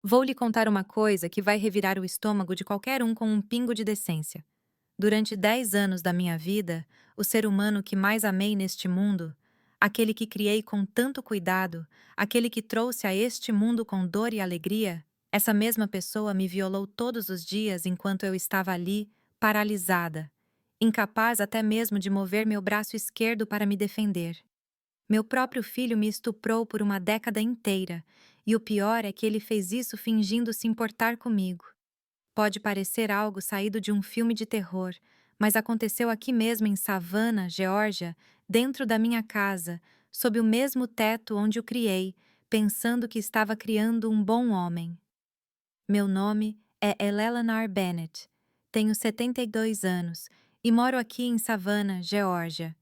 Vou lhe contar uma coisa que vai revirar o estômago de qualquer um com um pingo de decência. Durante 10 anos da minha vida, o ser humano que mais amei neste mundo, aquele que criei com tanto cuidado, aquele que trouxe a este mundo com dor e alegria, essa mesma pessoa me violou todos os dias enquanto eu estava ali, paralisada, incapaz até mesmo de mover meu braço esquerdo para me defender. Meu próprio filho me estuprou por uma década inteira, e o pior é que ele fez isso fingindo se importar comigo. Pode parecer algo saído de um filme de terror, mas aconteceu aqui mesmo em Savannah, Geórgia, dentro da minha casa, sob o mesmo teto onde o criei, pensando que estava criando um bom homem. Meu nome é Eleanor Bennett. Tenho 72 anos e moro aqui em Savannah, Geórgia.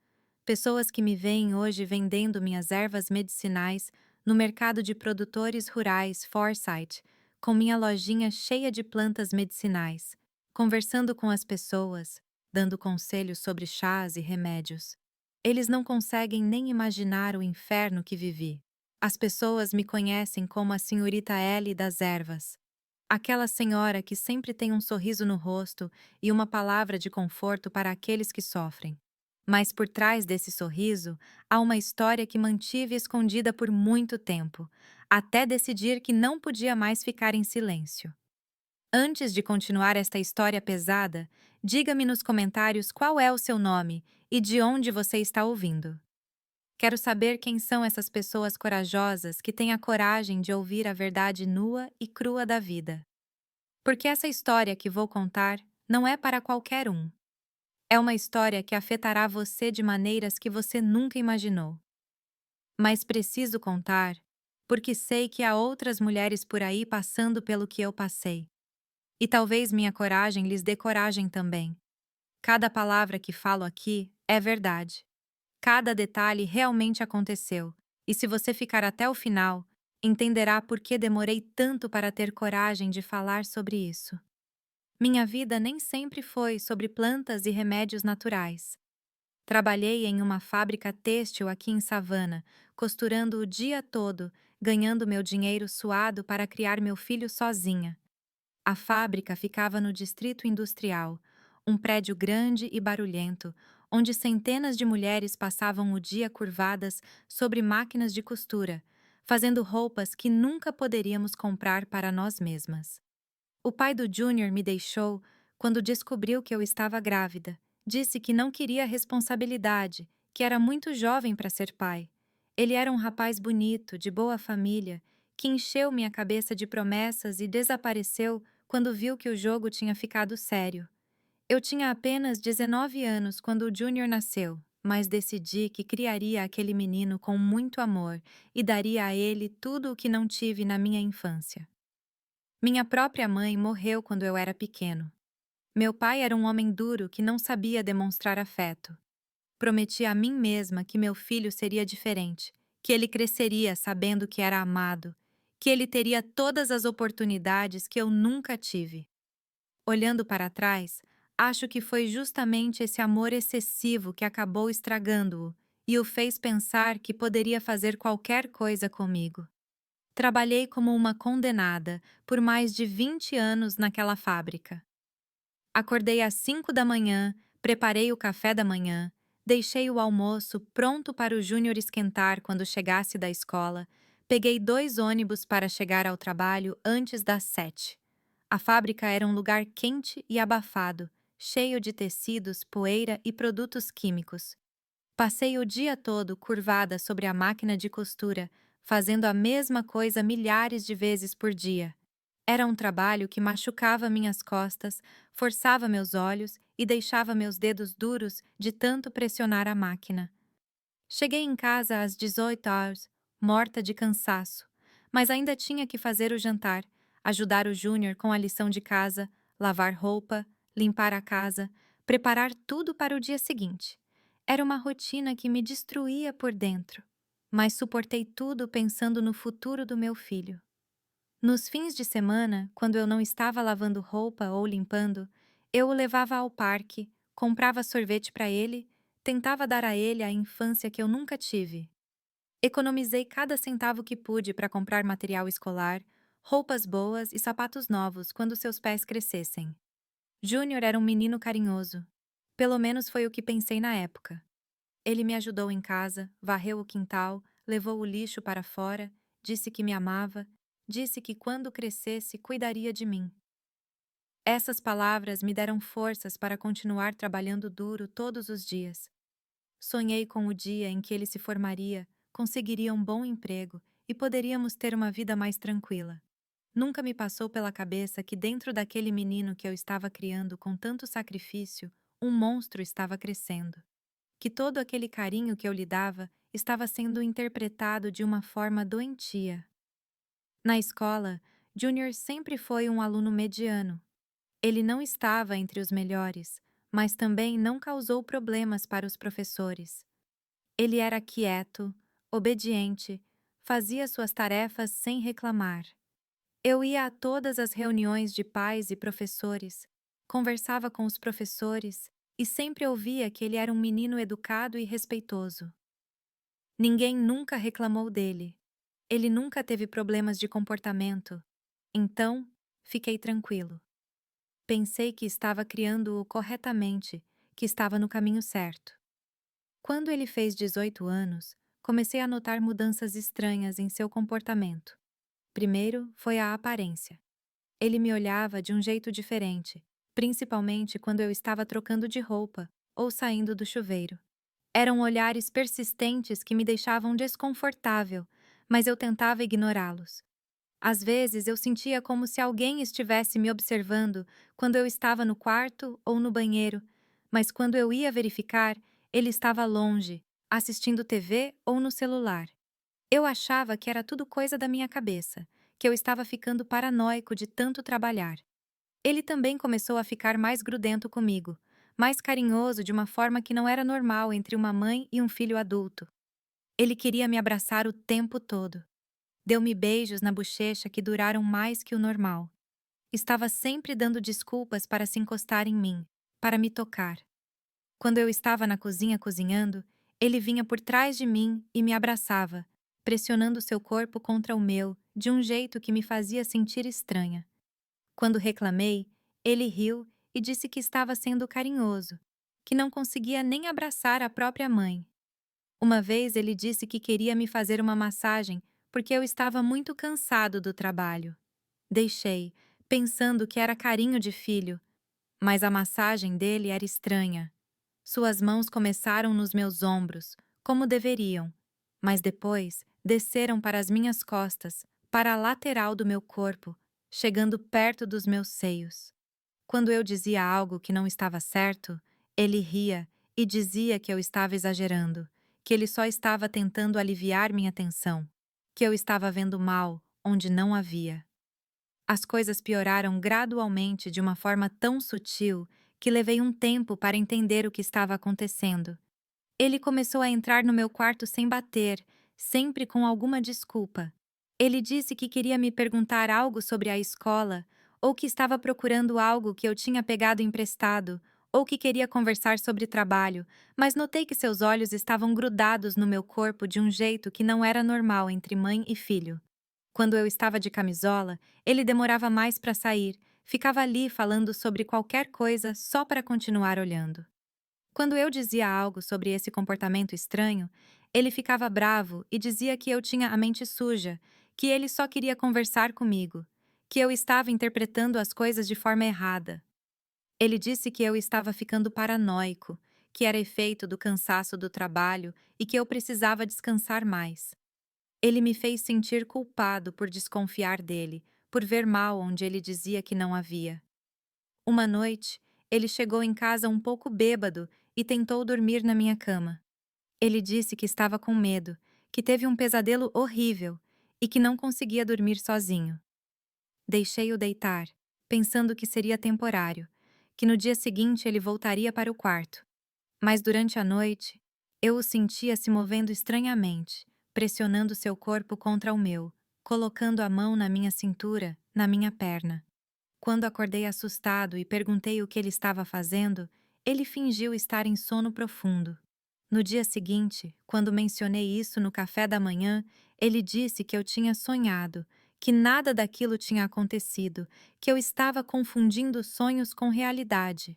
Pessoas que me veem hoje vendendo minhas ervas medicinais no mercado de produtores rurais Forsyth, com minha lojinha cheia de plantas medicinais, conversando com as pessoas, dando conselhos sobre chás e remédios. Eles não conseguem nem imaginar o inferno que vivi. As pessoas me conhecem como a senhorita Ellie das ervas. Aquela senhora que sempre tem um sorriso no rosto e uma palavra de conforto para aqueles que sofrem. Mas por trás desse sorriso, há uma história que mantive escondida por muito tempo, até decidir que não podia mais ficar em silêncio. Antes de continuar esta história pesada, diga-me nos comentários qual é o seu nome e de onde você está ouvindo. Quero saber quem são essas pessoas corajosas que têm a coragem de ouvir a verdade nua e crua da vida. Porque essa história que vou contar não é para qualquer um. É uma história que afetará você de maneiras que você nunca imaginou. Mas preciso contar, porque sei que há outras mulheres por aí passando pelo que eu passei. E talvez minha coragem lhes dê coragem também. Cada palavra que falo aqui é verdade. Cada detalhe realmente aconteceu, e se você ficar até o final, entenderá por que demorei tanto para ter coragem de falar sobre isso. Minha vida nem sempre foi sobre plantas e remédios naturais. Trabalhei em uma fábrica têxtil aqui em Savannah, costurando o dia todo, ganhando meu dinheiro suado para criar meu filho sozinha. A fábrica ficava no Distrito Industrial, um prédio grande e barulhento, onde centenas de mulheres passavam o dia curvadas sobre máquinas de costura, fazendo roupas que nunca poderíamos comprar para nós mesmas. O pai do Júnior me deixou quando descobriu que eu estava grávida. Disse que não queria responsabilidade, que era muito jovem para ser pai. Ele era um rapaz bonito, de boa família, que encheu minha cabeça de promessas e desapareceu quando viu que o jogo tinha ficado sério. Eu tinha apenas 19 anos quando o Júnior nasceu, mas decidi que criaria aquele menino com muito amor e daria a ele tudo o que não tive na minha infância. Minha própria mãe morreu quando eu era pequeno. Meu pai era um homem duro que não sabia demonstrar afeto. Prometi a mim mesma que meu filho seria diferente, que ele cresceria sabendo que era amado, que ele teria todas as oportunidades que eu nunca tive. Olhando para trás, acho que foi justamente esse amor excessivo que acabou estragando-o e o fez pensar que poderia fazer qualquer coisa comigo. Trabalhei como uma condenada por mais de 20 anos naquela fábrica. Acordei às 5 da manhã, preparei o café da manhã, deixei o almoço pronto para o Júnior esquentar quando chegasse da escola, peguei 2 ônibus para chegar ao trabalho antes das 7. A fábrica era um lugar quente e abafado, cheio de tecidos, poeira e produtos químicos. Passei o dia todo curvada sobre a máquina de costura, fazendo a mesma coisa milhares de vezes por dia. Era um trabalho que machucava minhas costas, forçava meus olhos e deixava meus dedos duros de tanto pressionar a máquina. Cheguei em casa às 18 horas, morta de cansaço, mas ainda tinha que fazer o jantar, ajudar o Júnior com a lição de casa, lavar roupa, limpar a casa, preparar tudo para o dia seguinte. Era uma rotina que me destruía por dentro, mas suportei tudo pensando no futuro do meu filho. Nos fins de semana, quando eu não estava lavando roupa ou limpando, eu o levava ao parque, comprava sorvete para ele, tentava dar a ele a infância que eu nunca tive. Economizei cada centavo que pude para comprar material escolar, roupas boas e sapatos novos quando seus pés crescessem. Júnior era um menino carinhoso. Pelo menos foi o que pensei na época. Ele me ajudou em casa, varreu o quintal, levou o lixo para fora, disse que me amava, disse que quando crescesse cuidaria de mim. Essas palavras me deram forças para continuar trabalhando duro todos os dias. Sonhei com o dia em que ele se formaria, conseguiria um bom emprego e poderíamos ter uma vida mais tranquila. Nunca me passou pela cabeça que dentro daquele menino que eu estava criando com tanto sacrifício, um monstro estava crescendo. Que todo aquele carinho que eu lhe dava estava sendo interpretado de uma forma doentia. Na escola, Junior sempre foi um aluno mediano. Ele não estava entre os melhores, mas também não causou problemas para os professores. Ele era quieto, obediente, fazia suas tarefas sem reclamar. Eu ia a todas as reuniões de pais e professores, conversava com os professores e sempre ouvia que ele era um menino educado e respeitoso. Ninguém nunca reclamou dele. Ele nunca teve problemas de comportamento. Então, fiquei tranquilo. Pensei que estava criando-o corretamente, que estava no caminho certo. Quando ele fez 18 anos, comecei a notar mudanças estranhas em seu comportamento. Primeiro foi a aparência. Ele me olhava de um jeito diferente, principalmente quando eu estava trocando de roupa ou saindo do chuveiro. Eram olhares persistentes que me deixavam desconfortável, mas eu tentava ignorá-los. Às vezes eu sentia como se alguém estivesse me observando quando eu estava no quarto ou no banheiro, mas quando eu ia verificar, ele estava longe, assistindo TV ou no celular. Eu achava que era tudo coisa da minha cabeça, que eu estava ficando paranoico de tanto trabalhar. Ele também começou a ficar mais grudento comigo, mais carinhoso de uma forma que não era normal entre uma mãe e um filho adulto. Ele queria me abraçar o tempo todo. Deu-me beijos na bochecha que duraram mais que o normal. Estava sempre dando desculpas para se encostar em mim, para me tocar. Quando eu estava na cozinha cozinhando, ele vinha por trás de mim e me abraçava, pressionando seu corpo contra o meu, de um jeito que me fazia sentir estranha. Quando reclamei, ele riu e disse que estava sendo carinhoso, que não conseguia nem abraçar a própria mãe. Uma vez ele disse que queria me fazer uma massagem porque eu estava muito cansado do trabalho. Deixei, pensando que era carinho de filho, mas a massagem dele era estranha. Suas mãos começaram nos meus ombros, como deveriam, mas depois desceram para as minhas costas, para a lateral do meu corpo, chegando perto dos meus seios. Quando eu dizia algo que não estava certo, ele ria e dizia que eu estava exagerando, que ele só estava tentando aliviar minha tensão, que eu estava vendo mal onde não havia. As coisas pioraram gradualmente de uma forma tão sutil que levei um tempo para entender o que estava acontecendo. Ele começou a entrar no meu quarto sem bater, sempre com alguma desculpa. Ele disse que queria me perguntar algo sobre a escola, ou que estava procurando algo que eu tinha pegado emprestado, ou que queria conversar sobre trabalho, mas notei que seus olhos estavam grudados no meu corpo de um jeito que não era normal entre mãe e filho. Quando eu estava de camisola, ele demorava mais para sair, ficava ali falando sobre qualquer coisa só para continuar olhando. Quando eu dizia algo sobre esse comportamento estranho, ele ficava bravo e dizia que eu tinha a mente suja, que ele só queria conversar comigo, que eu estava interpretando as coisas de forma errada. Ele disse que eu estava ficando paranoico, que era efeito do cansaço do trabalho e que eu precisava descansar mais. Ele me fez sentir culpado por desconfiar dele, por ver mal onde ele dizia que não havia. Uma noite, ele chegou em casa um pouco bêbado e tentou dormir na minha cama. Ele disse que estava com medo, que teve um pesadelo horrível e que não conseguia dormir sozinho. Deixei-o deitar, pensando que seria temporário, que no dia seguinte ele voltaria para o quarto. Mas durante a noite, eu o sentia se movendo estranhamente, pressionando seu corpo contra o meu, colocando a mão na minha cintura, na minha perna. Quando acordei assustado e perguntei o que ele estava fazendo, ele fingiu estar em sono profundo. No dia seguinte, quando mencionei isso no café da manhã, ele disse que eu tinha sonhado, que nada daquilo tinha acontecido, que eu estava confundindo sonhos com realidade.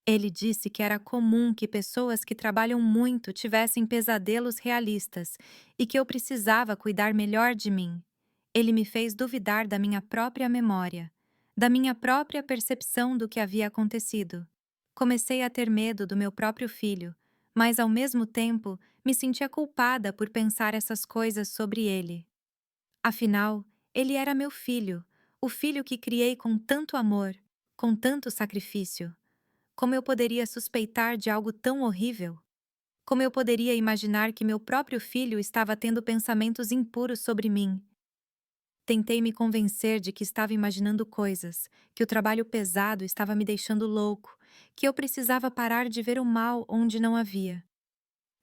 Ele disse que era comum que pessoas que trabalham muito tivessem pesadelos realistas e que eu precisava cuidar melhor de mim. Ele me fez duvidar da minha própria memória, da minha própria percepção do que havia acontecido. Comecei a ter medo do meu próprio filho, mas ao mesmo tempo me sentia culpada por pensar essas coisas sobre ele. Afinal, ele era meu filho, o filho que criei com tanto amor, com tanto sacrifício. Como eu poderia suspeitar de algo tão horrível? Como eu poderia imaginar que meu próprio filho estava tendo pensamentos impuros sobre mim? Tentei me convencer de que estava imaginando coisas, que o trabalho pesado estava me deixando louco, que eu precisava parar de ver o mal onde não havia.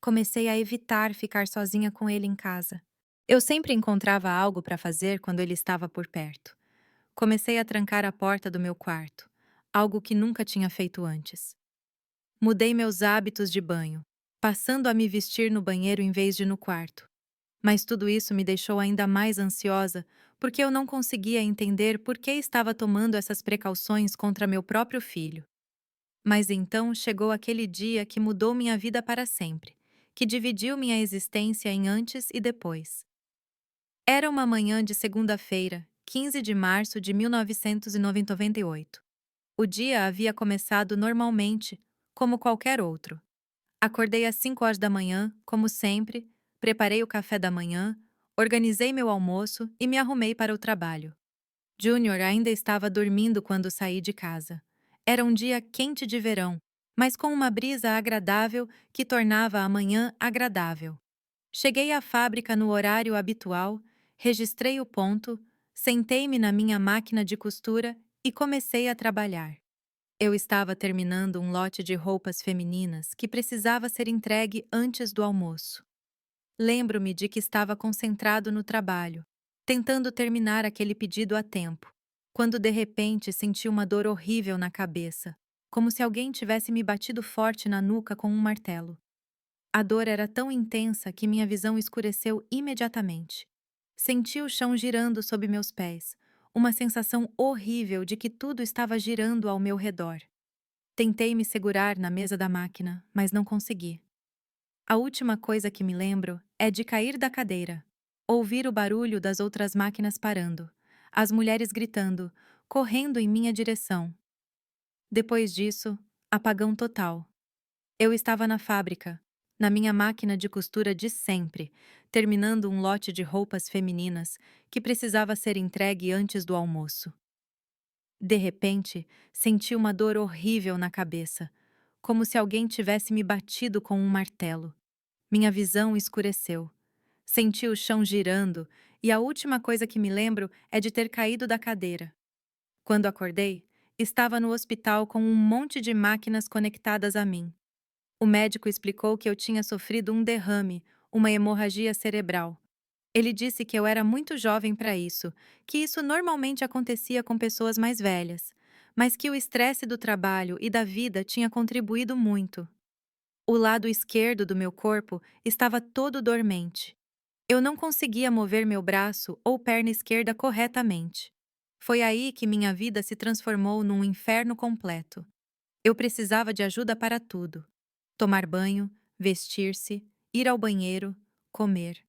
Comecei a evitar ficar sozinha com ele em casa. Eu sempre encontrava algo para fazer quando ele estava por perto. Comecei a trancar a porta do meu quarto, algo que nunca tinha feito antes. Mudei meus hábitos de banho, passando a me vestir no banheiro em vez de no quarto. Mas tudo isso me deixou ainda mais ansiosa, porque eu não conseguia entender por que estava tomando essas precauções contra meu próprio filho. Mas então chegou aquele dia que mudou minha vida para sempre, que dividiu minha existência em antes e depois. Era uma manhã de segunda-feira, 15 de março de 1998. O dia havia começado normalmente, como qualquer outro. Acordei às 5 horas da manhã, como sempre, preparei o café da manhã, organizei meu almoço e me arrumei para o trabalho. Júnior ainda estava dormindo quando saí de casa. Era um dia quente de verão, mas com uma brisa agradável que tornava a manhã agradável. Cheguei à fábrica no horário habitual, registrei o ponto, sentei-me na minha máquina de costura e comecei a trabalhar. Eu estava terminando um lote de roupas femininas que precisava ser entregue antes do almoço. Lembro-me de que estava concentrado no trabalho, tentando terminar aquele pedido a tempo, quando de repente senti uma dor horrível na cabeça, como se alguém tivesse me batido forte na nuca com um martelo. A dor era tão intensa que minha visão escureceu imediatamente. Senti o chão girando sob meus pés, uma sensação horrível de que tudo estava girando ao meu redor. Tentei me segurar na mesa da máquina, mas não consegui. A última coisa que me lembro é de cair da cadeira, ouvir o barulho das outras máquinas parando, as mulheres gritando, correndo em minha direção. Depois disso, apagão total. Eu estava na fábrica, na minha máquina de costura de sempre, terminando um lote de roupas femininas que precisava ser entregue antes do almoço. De repente, senti uma dor horrível na cabeça, como se alguém tivesse me batido com um martelo. Minha visão escureceu. Senti o chão girando e a última coisa que me lembro é de ter caído da cadeira. Quando acordei, estava no hospital com um monte de máquinas conectadas a mim. O médico explicou que eu tinha sofrido um derrame, uma hemorragia cerebral. Ele disse que eu era muito jovem para isso, que isso normalmente acontecia com pessoas mais velhas, mas que o estresse do trabalho e da vida tinha contribuído muito. O lado esquerdo do meu corpo estava todo dormente. Eu não conseguia mover meu braço ou perna esquerda corretamente. Foi aí que minha vida se transformou num inferno completo. Eu precisava de ajuda para tudo: tomar banho, vestir-se, ir ao banheiro, comer.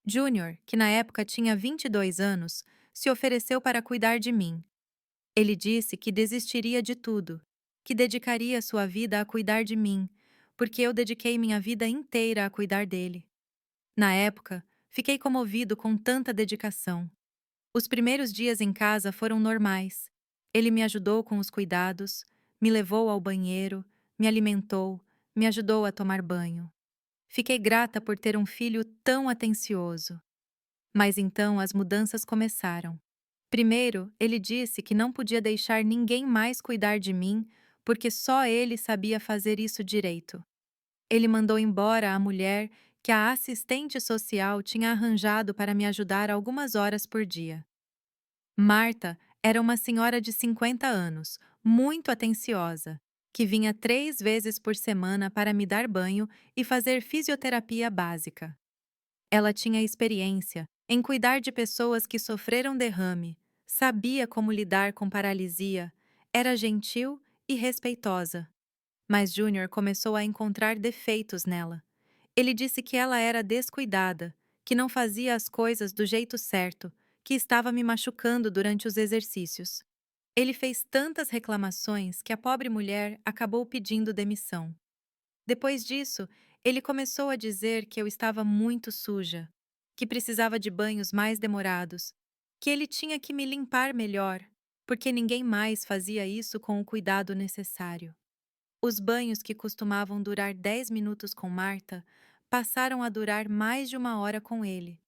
Júnior, que na época tinha 22 anos, se ofereceu para cuidar de mim. Ele disse que desistiria de tudo, que dedicaria sua vida a cuidar de mim, porque eu dediquei minha vida inteira a cuidar dele. Na época, fiquei comovido com tanta dedicação. Os primeiros dias em casa foram normais. Ele me ajudou com os cuidados, me levou ao banheiro, me alimentou, me ajudou a tomar banho. Fiquei grata por ter um filho tão atencioso. Mas então as mudanças começaram. Primeiro, ele disse que não podia deixar ninguém mais cuidar de mim, porque só ele sabia fazer isso direito. Ele mandou embora a mulher que a assistente social tinha arranjado para me ajudar algumas horas por dia. Marta era uma senhora de 50 anos, muito atenciosa, que vinha 3 vezes por semana para me dar banho e fazer fisioterapia básica. Ela tinha experiência em cuidar de pessoas que sofreram derrame, sabia como lidar com paralisia, era gentil e respeitosa. Mas Júnior começou a encontrar defeitos nela. Ele disse que ela era descuidada, que não fazia as coisas do jeito certo, que estava me machucando durante os exercícios. Ele fez tantas reclamações que a pobre mulher acabou pedindo demissão. Depois disso, ele começou a dizer que eu estava muito suja, que precisava de banhos mais demorados, que ele tinha que me limpar melhor, porque ninguém mais fazia isso com o cuidado necessário. Os banhos que costumavam durar 10 minutos com Marta passaram a durar mais de 1 hora com ele.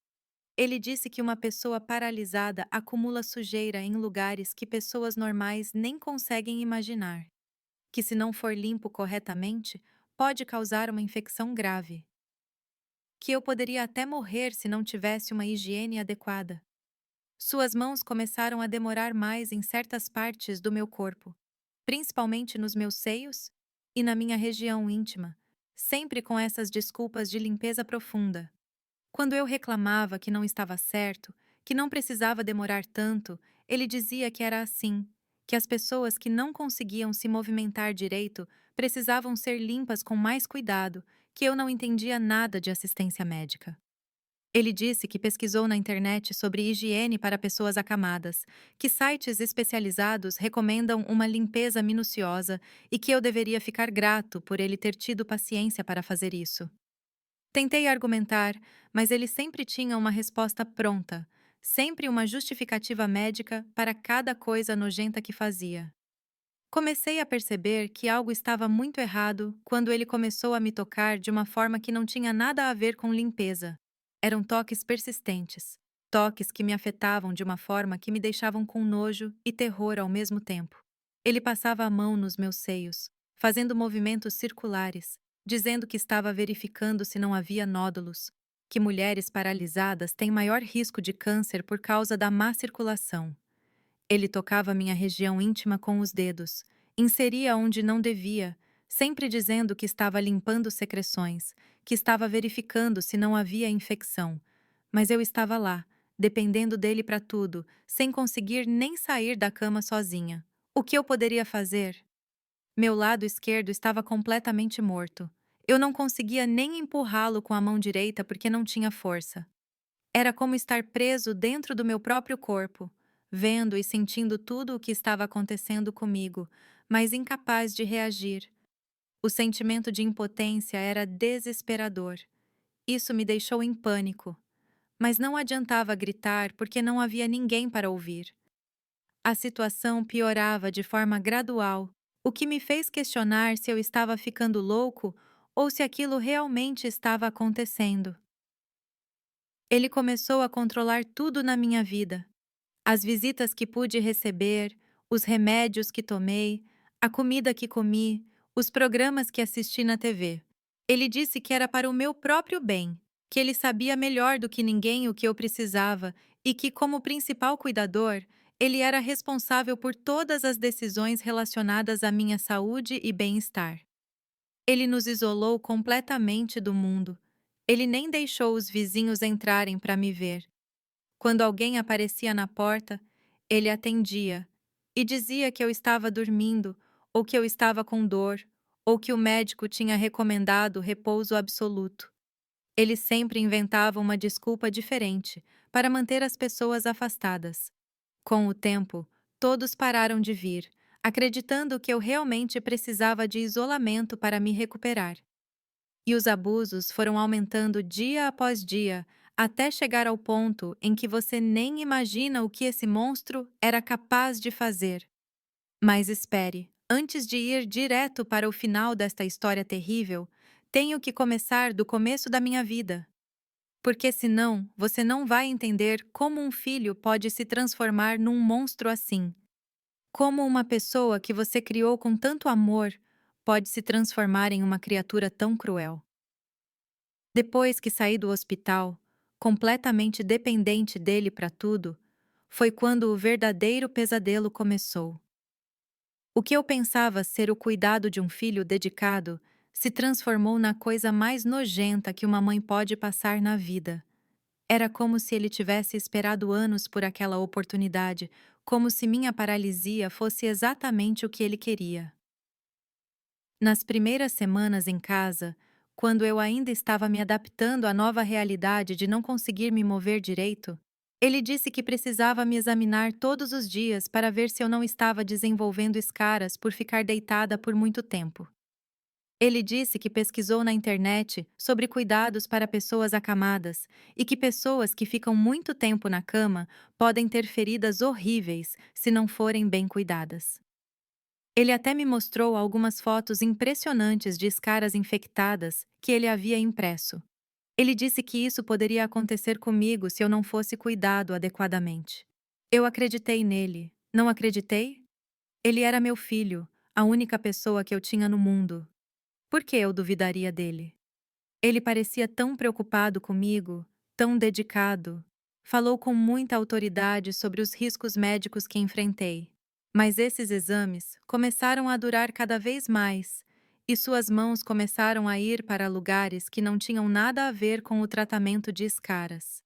Ele disse que uma pessoa paralisada acumula sujeira em lugares que pessoas normais nem conseguem imaginar, que se não for limpo corretamente, pode causar uma infecção grave, que eu poderia até morrer se não tivesse uma higiene adequada. Suas mãos começaram a demorar mais em certas partes do meu corpo, principalmente nos meus seios e na minha região íntima, sempre com essas desculpas de limpeza profunda. Quando eu reclamava que não estava certo, que não precisava demorar tanto, ele dizia que era assim, que as pessoas que não conseguiam se movimentar direito precisavam ser limpas com mais cuidado, que eu não entendia nada de assistência médica. Ele disse que pesquisou na internet sobre higiene para pessoas acamadas, que sites especializados recomendam uma limpeza minuciosa e que eu deveria ficar grato por ele ter tido paciência para fazer isso. Tentei argumentar, mas ele sempre tinha uma resposta pronta, sempre uma justificativa médica para cada coisa nojenta que fazia. Comecei a perceber que algo estava muito errado quando ele começou a me tocar de uma forma que não tinha nada a ver com limpeza. Eram toques persistentes, toques que me afetavam de uma forma que me deixavam com nojo e terror ao mesmo tempo. Ele passava a mão nos meus seios, fazendo movimentos circulares, dizendo que estava verificando se não havia nódulos, que mulheres paralisadas têm maior risco de câncer por causa da má circulação. Ele tocava minha região íntima com os dedos, inseria onde não devia, sempre dizendo que estava limpando secreções, que estava verificando se não havia infecção. Mas eu estava lá, dependendo dele para tudo, sem conseguir nem sair da cama sozinha. O que eu poderia fazer? Meu lado esquerdo estava completamente morto. Eu não conseguia nem empurrá-lo com a mão direita porque não tinha força. Era como estar preso dentro do meu próprio corpo, vendo e sentindo tudo o que estava acontecendo comigo, mas incapaz de reagir. O sentimento de impotência era desesperador. Isso me deixou em pânico. Mas não adiantava gritar porque não havia ninguém para ouvir. A situação piorava de forma gradual, o que me fez questionar se eu estava ficando louco ou se aquilo realmente estava acontecendo. Ele começou a controlar tudo na minha vida. As visitas que pude receber, os remédios que tomei, a comida que comi, os programas que assisti na TV. Ele disse que era para o meu próprio bem, que ele sabia melhor do que ninguém o que eu precisava e que, como principal cuidador, ele era responsável por todas as decisões relacionadas à minha saúde e bem-estar. Ele nos isolou completamente do mundo. Ele nem deixou os vizinhos entrarem para me ver. Quando alguém aparecia na porta, ele atendia e dizia que eu estava dormindo, ou que eu estava com dor, ou que o médico tinha recomendado repouso absoluto. Ele sempre inventava uma desculpa diferente para manter as pessoas afastadas. Com o tempo, todos pararam de vir, acreditando que eu realmente precisava de isolamento para me recuperar. E os abusos foram aumentando dia após dia, até chegar ao ponto em que você nem imagina o que esse monstro era capaz de fazer. Mas espere, antes de ir direto para o final desta história terrível, tenho que começar do começo da minha vida. Porque senão você não vai entender como um filho pode se transformar num monstro assim. Como uma pessoa que você criou com tanto amor pode se transformar em uma criatura tão cruel. Depois que saí do hospital, completamente dependente dele para tudo, foi quando o verdadeiro pesadelo começou. O que eu pensava ser o cuidado de um filho dedicado se transformou na coisa mais nojenta que uma mãe pode passar na vida. Era como se ele tivesse esperado anos por aquela oportunidade, como se minha paralisia fosse exatamente o que ele queria. Nas primeiras semanas em casa, quando eu ainda estava me adaptando à nova realidade de não conseguir me mover direito, ele disse que precisava me examinar todos os dias para ver se eu não estava desenvolvendo escaras por ficar deitada por muito tempo. Ele disse que pesquisou na internet sobre cuidados para pessoas acamadas e que pessoas que ficam muito tempo na cama podem ter feridas horríveis se não forem bem cuidadas. Ele até me mostrou algumas fotos impressionantes de escaras infectadas que ele havia impresso. Ele disse que isso poderia acontecer comigo se eu não fosse cuidado adequadamente. Eu acreditei nele, não acreditei? Ele era meu filho, a única pessoa que eu tinha no mundo. Por que eu duvidaria dele? Ele parecia tão preocupado comigo, tão dedicado. Falou com muita autoridade sobre os riscos médicos que enfrentei. Mas esses exames começaram a durar cada vez mais, e suas mãos começaram a ir para lugares que não tinham nada a ver com o tratamento de escaras.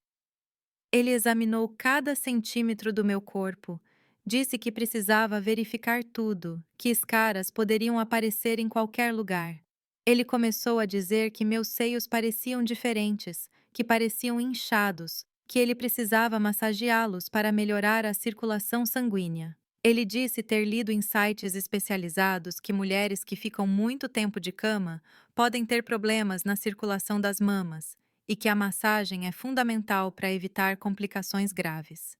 Ele examinou cada centímetro do meu corpo, disse que precisava verificar tudo, que escaras poderiam aparecer em qualquer lugar. Ele começou a dizer que meus seios pareciam diferentes, que pareciam inchados, que ele precisava massageá-los para melhorar a circulação sanguínea. Ele disse ter lido em sites especializados que mulheres que ficam muito tempo de cama podem ter problemas na circulação das mamas e que a massagem é fundamental para evitar complicações graves.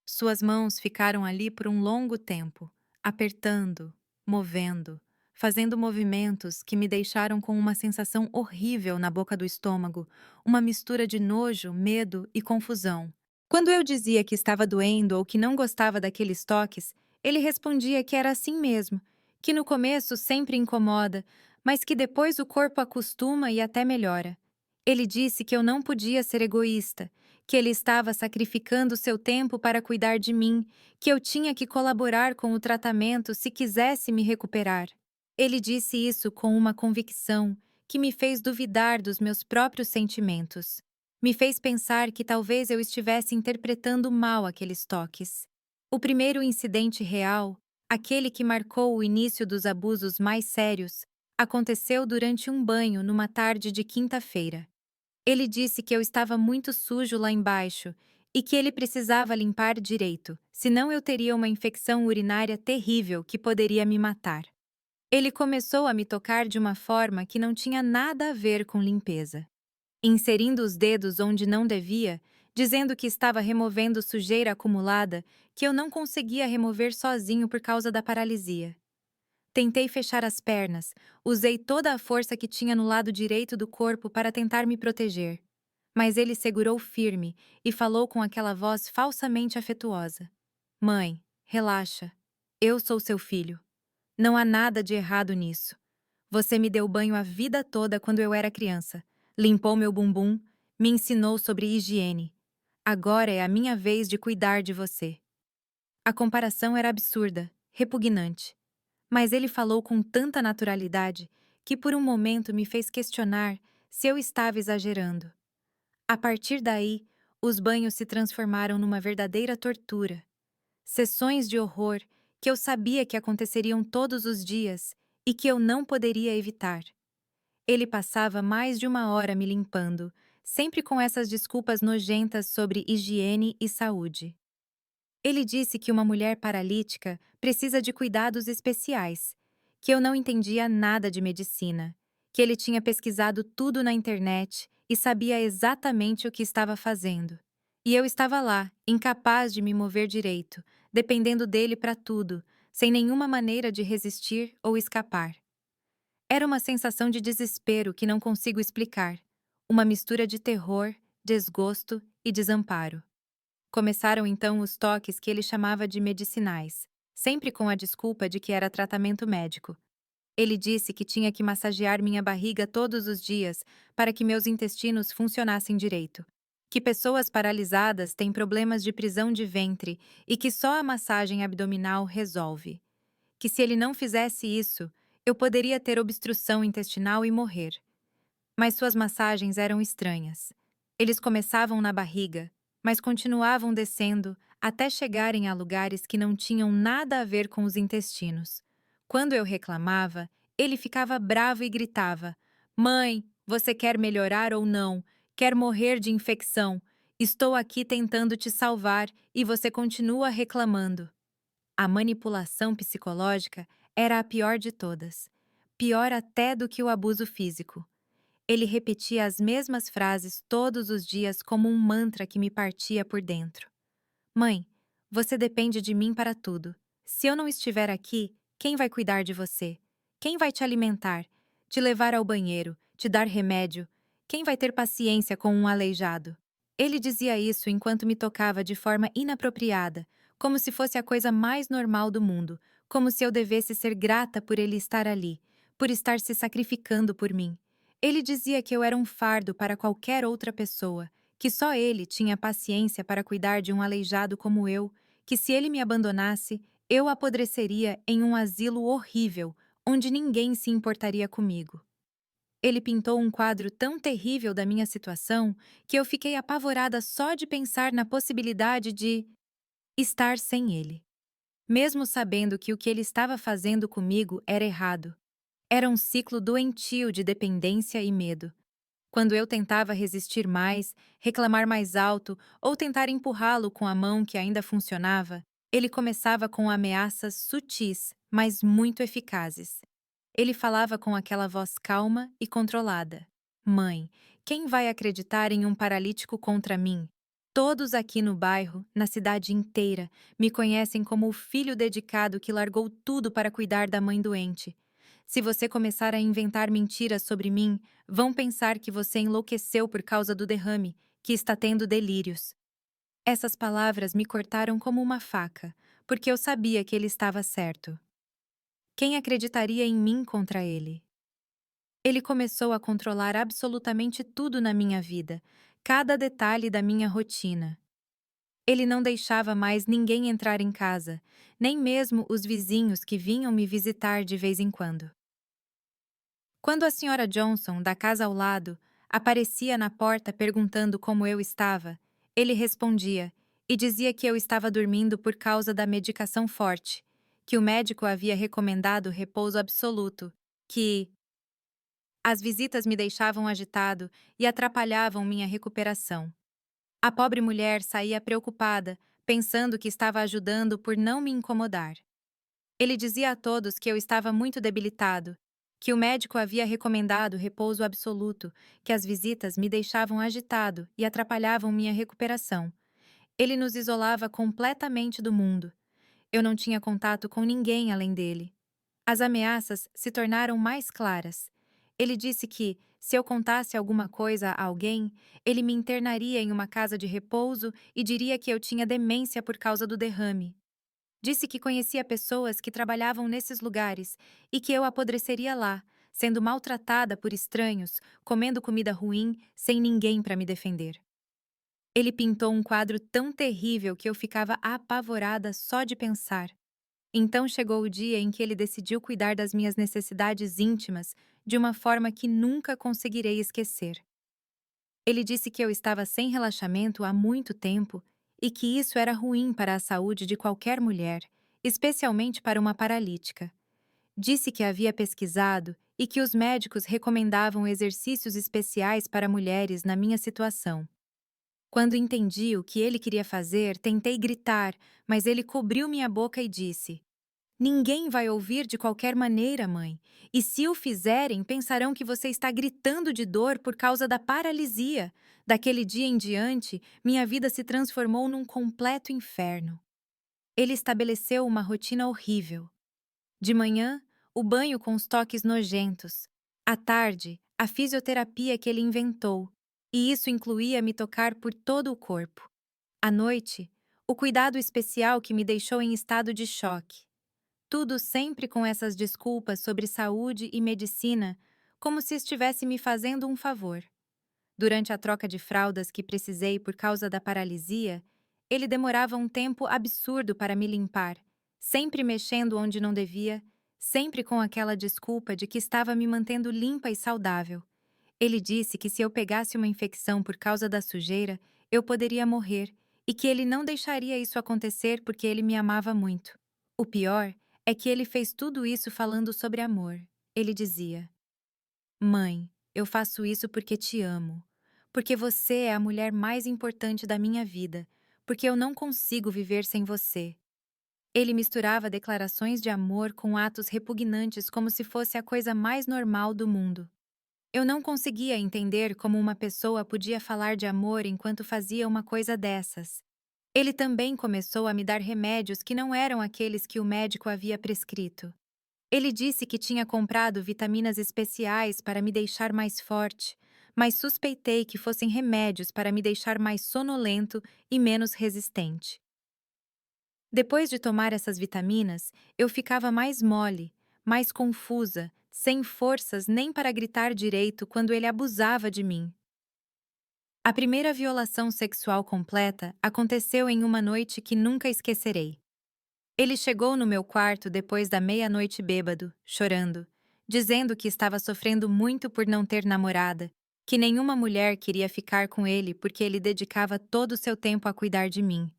Suas mãos ficaram ali por um longo tempo, apertando, movendo, fazendo movimentos que me deixaram com uma sensação horrível na boca do estômago, uma mistura de nojo, medo e confusão. Quando eu dizia que estava doendo ou que não gostava daqueles toques, ele respondia que era assim mesmo, que no começo sempre incomoda, mas que depois o corpo acostuma e até melhora. Ele disse que eu não podia ser egoísta, que ele estava sacrificando seu tempo para cuidar de mim, que eu tinha que colaborar com o tratamento se quisesse me recuperar. Ele disse isso com uma convicção que me fez duvidar dos meus próprios sentimentos. Me fez pensar que talvez eu estivesse interpretando mal aqueles toques. O primeiro incidente real, aquele que marcou o início dos abusos mais sérios, aconteceu durante um banho numa tarde de quinta-feira. Ele disse que eu estava muito sujo lá embaixo e que ele precisava limpar direito, senão eu teria uma infecção urinária terrível que poderia me matar. Ele começou a me tocar de uma forma que não tinha nada a ver com limpeza, inserindo os dedos onde não devia, dizendo que estava removendo sujeira acumulada que eu não conseguia remover sozinho por causa da paralisia. Tentei fechar as pernas, usei toda a força que tinha no lado direito do corpo para tentar me proteger. Mas ele segurou firme e falou com aquela voz falsamente afetuosa: Mãe, relaxa. Eu sou seu filho. Não há nada de errado nisso. Você me deu banho a vida toda quando eu era criança. Limpou meu bumbum, me ensinou sobre higiene. Agora é a minha vez de cuidar de você. A comparação era absurda, repugnante. Mas ele falou com tanta naturalidade que por um momento me fez questionar se eu estava exagerando. A partir daí, os banhos se transformaram numa verdadeira tortura. Sessões de horror que eu sabia que aconteceriam todos os dias e que eu não poderia evitar. Ele passava mais de uma hora me limpando, sempre com essas desculpas nojentas sobre higiene e saúde. Ele disse que uma mulher paralítica precisa de cuidados especiais, que eu não entendia nada de medicina, que ele tinha pesquisado tudo na internet e sabia exatamente o que estava fazendo. E eu estava lá, incapaz de me mover direito, dependendo dele para tudo, sem nenhuma maneira de resistir ou escapar. Era uma sensação de desespero que não consigo explicar, uma mistura de terror, desgosto e desamparo. Começaram então os toques que ele chamava de medicinais, sempre com a desculpa de que era tratamento médico. Ele disse que tinha que massagear minha barriga todos os dias para que meus intestinos funcionassem direito, que pessoas paralisadas têm problemas de prisão de ventre e que só a massagem abdominal resolve, que se ele não fizesse isso, eu poderia ter obstrução intestinal e morrer. Mas suas massagens eram estranhas. Eles começavam na barriga, mas continuavam descendo até chegarem a lugares que não tinham nada a ver com os intestinos. Quando eu reclamava, ele ficava bravo e gritava: Mãe, você quer melhorar ou não? Quer morrer de infecção? Estou aqui tentando te salvar e você continua reclamando. A manipulação psicológica era a pior de todas. Pior até do que o abuso físico. Ele repetia as mesmas frases todos os dias como um mantra que me partia por dentro. Mãe, você depende de mim para tudo. Se eu não estiver aqui, quem vai cuidar de você? Quem vai te alimentar? Te levar ao banheiro? Te dar remédio? Quem vai ter paciência com um aleijado? Ele dizia isso enquanto me tocava de forma inapropriada, como se fosse a coisa mais normal do mundo, como se eu devesse ser grata por ele estar ali, por estar se sacrificando por mim. Ele dizia que eu era um fardo para qualquer outra pessoa, que só ele tinha paciência para cuidar de um aleijado como eu, que se ele me abandonasse, eu apodreceria em um asilo horrível, onde ninguém se importaria comigo. Ele pintou um quadro tão terrível da minha situação que eu fiquei apavorada só de pensar na possibilidade de estar sem ele. Mesmo sabendo que o que ele estava fazendo comigo era errado. Era um ciclo doentio de dependência e medo. Quando eu tentava resistir mais, reclamar mais alto ou tentar empurrá-lo com a mão que ainda funcionava, ele começava com ameaças sutis, mas muito eficazes. Ele falava com aquela voz calma e controlada. Mãe, quem vai acreditar em um paralítico contra mim? Todos aqui no bairro, na cidade inteira, me conhecem como o filho dedicado que largou tudo para cuidar da mãe doente. Se você começar a inventar mentiras sobre mim, vão pensar que você enlouqueceu por causa do derrame, que está tendo delírios. Essas palavras me cortaram como uma faca, porque eu sabia que ele estava certo. Quem acreditaria em mim contra ele? Ele começou a controlar absolutamente tudo na minha vida, cada detalhe da minha rotina. Ele não deixava mais ninguém entrar em casa, nem mesmo os vizinhos que vinham me visitar de vez em quando. Quando a senhora Johnson, da casa ao lado, aparecia na porta perguntando como eu estava, ele respondia e dizia que eu estava dormindo por causa da medicação forte, que o médico havia recomendado repouso absoluto, que as visitas me deixavam agitado e atrapalhavam minha recuperação. A pobre mulher saía preocupada, pensando que estava ajudando por não me incomodar. Ele dizia a todos que eu estava muito debilitado, que o médico havia recomendado repouso absoluto, que as visitas me deixavam agitado e atrapalhavam minha recuperação. Ele nos isolava completamente do mundo. Eu não tinha contato com ninguém além dele. As ameaças se tornaram mais claras. Ele disse que, se eu contasse alguma coisa a alguém, ele me internaria em uma casa de repouso e diria que eu tinha demência por causa do derrame. Disse que conhecia pessoas que trabalhavam nesses lugares e que eu apodreceria lá, sendo maltratada por estranhos, comendo comida ruim, sem ninguém para me defender. Ele pintou um quadro tão terrível que eu ficava apavorada só de pensar. Então chegou o dia em que ele decidiu cuidar das minhas necessidades íntimas de uma forma que nunca conseguirei esquecer. Ele disse que eu estava sem relaxamento há muito tempo e que isso era ruim para a saúde de qualquer mulher, especialmente para uma paralítica. Disse que havia pesquisado e que os médicos recomendavam exercícios especiais para mulheres na minha situação. Quando entendi o que ele queria fazer, tentei gritar, mas ele cobriu minha boca e disse: Ninguém vai ouvir de qualquer maneira, mãe. E se o fizerem, pensarão que você está gritando de dor por causa da paralisia. Daquele dia em diante, minha vida se transformou num completo inferno. Ele estabeleceu uma rotina horrível. De manhã, o banho com os toques nojentos. À tarde, a fisioterapia que ele inventou. E isso incluía me tocar por todo o corpo. À noite, o cuidado especial que me deixou em estado de choque. Tudo sempre com essas desculpas sobre saúde e medicina, como se estivesse me fazendo um favor. Durante a troca de fraldas que precisei por causa da paralisia, ele demorava um tempo absurdo para me limpar, sempre mexendo onde não devia, sempre com aquela desculpa de que estava me mantendo limpa e saudável. Ele disse que se eu pegasse uma infecção por causa da sujeira, eu poderia morrer e que ele não deixaria isso acontecer porque ele me amava muito. O pior é que ele fez tudo isso falando sobre amor. Ele dizia: Mãe, eu faço isso porque te amo. Porque você é a mulher mais importante da minha vida. Porque eu não consigo viver sem você. Ele misturava declarações de amor com atos repugnantes como se fosse a coisa mais normal do mundo. Eu não conseguia entender como uma pessoa podia falar de amor enquanto fazia uma coisa dessas. Ele também começou a me dar remédios que não eram aqueles que o médico havia prescrito. Ele disse que tinha comprado vitaminas especiais para me deixar mais forte, mas suspeitei que fossem remédios para me deixar mais sonolento e menos resistente. Depois de tomar essas vitaminas, eu ficava mais mole, mais confusa, sem forças nem para gritar direito quando ele abusava de mim. A primeira violação sexual completa aconteceu em uma noite que nunca esquecerei. Ele chegou no meu quarto depois da meia-noite bêbado, chorando, dizendo que estava sofrendo muito por não ter namorada, que nenhuma mulher queria ficar com ele porque ele dedicava todo o seu tempo a cuidar de mim.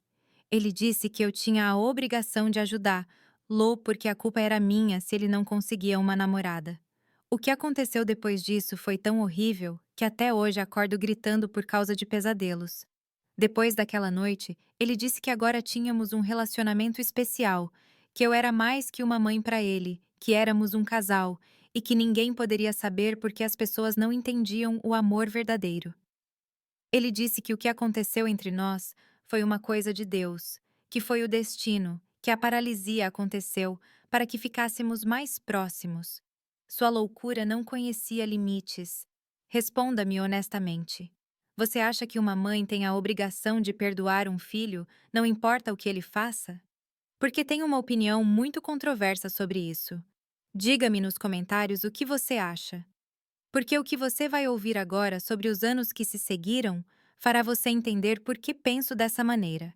Ele disse que eu tinha a obrigação de ajudá-lo porque a culpa era minha se ele não conseguia uma namorada. O que aconteceu depois disso foi tão horrível que até hoje acordo gritando por causa de pesadelos. Depois daquela noite, ele disse que agora tínhamos um relacionamento especial, que eu era mais que uma mãe para ele, que éramos um casal e que ninguém poderia saber porque as pessoas não entendiam o amor verdadeiro. Ele disse que o que aconteceu entre nós foi uma coisa de Deus, que foi o destino, que a paralisia aconteceu para que ficássemos mais próximos. Sua loucura não conhecia limites. Responda-me honestamente. Você acha que uma mãe tem a obrigação de perdoar um filho, não importa o que ele faça? Porque tenho uma opinião muito controversa sobre isso. Diga-me nos comentários o que você acha. Porque o que você vai ouvir agora sobre os anos que se seguiram fará você entender por que penso dessa maneira.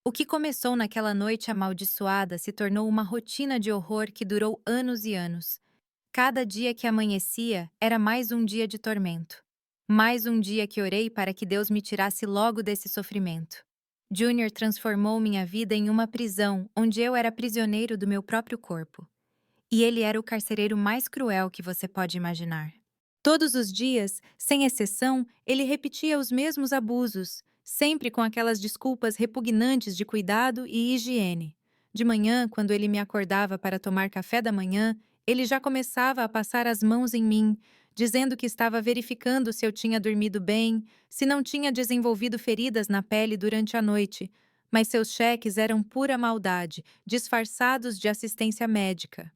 O que começou naquela noite amaldiçoada se tornou uma rotina de horror que durou anos e anos. Cada dia que amanhecia era mais um dia de tormento. Mais um dia que orei para que Deus me tirasse logo desse sofrimento. Junior transformou minha vida em uma prisão onde eu era prisioneiro do meu próprio corpo. E ele era o carcereiro mais cruel que você pode imaginar. Todos os dias, sem exceção, ele repetia os mesmos abusos, sempre com aquelas desculpas repugnantes de cuidado e higiene. De manhã, quando ele me acordava para tomar café da manhã, ele já começava a passar as mãos em mim, dizendo que estava verificando se eu tinha dormido bem, se não tinha desenvolvido feridas na pele durante a noite, mas seus cheques eram pura maldade, disfarçados de assistência médica.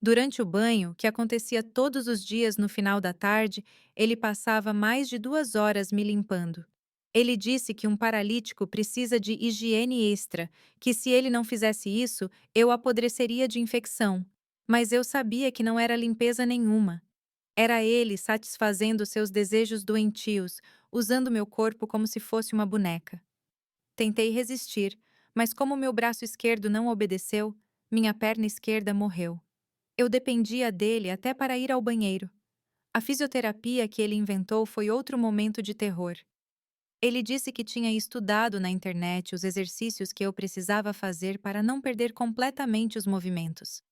Durante o banho, que acontecia todos os dias no final da tarde, ele passava mais de 2 horas me limpando. Ele disse que um paralítico precisa de higiene extra, que se ele não fizesse isso, eu apodreceria de infecção. Mas eu sabia que não era limpeza nenhuma. Era ele satisfazendo seus desejos doentios, usando meu corpo como se fosse uma boneca. Tentei resistir, mas como meu braço esquerdo não obedeceu, minha perna esquerda morreu. Eu dependia dele até para ir ao banheiro. A fisioterapia que ele inventou foi outro momento de terror. Ele disse que tinha estudado na internet os exercícios que eu precisava fazer para não perder completamente os movimentos.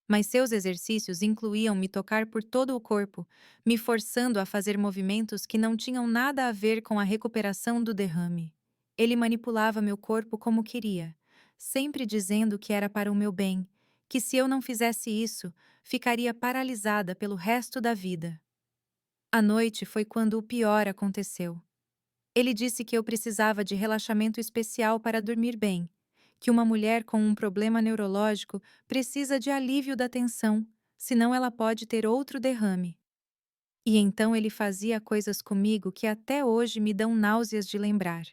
Mas seus exercícios incluíam me tocar por todo o corpo, me forçando a fazer movimentos que não tinham nada a ver com a recuperação do derrame. Ele manipulava meu corpo como queria, sempre dizendo que era para o meu bem, que se eu não fizesse isso, ficaria paralisada pelo resto da vida. A noite foi quando o pior aconteceu. Ele disse que eu precisava de relaxamento especial para dormir bem, que uma mulher com um problema neurológico precisa de alívio da tensão, senão ela pode ter outro derrame. E então ele fazia coisas comigo que até hoje me dão náuseas de lembrar.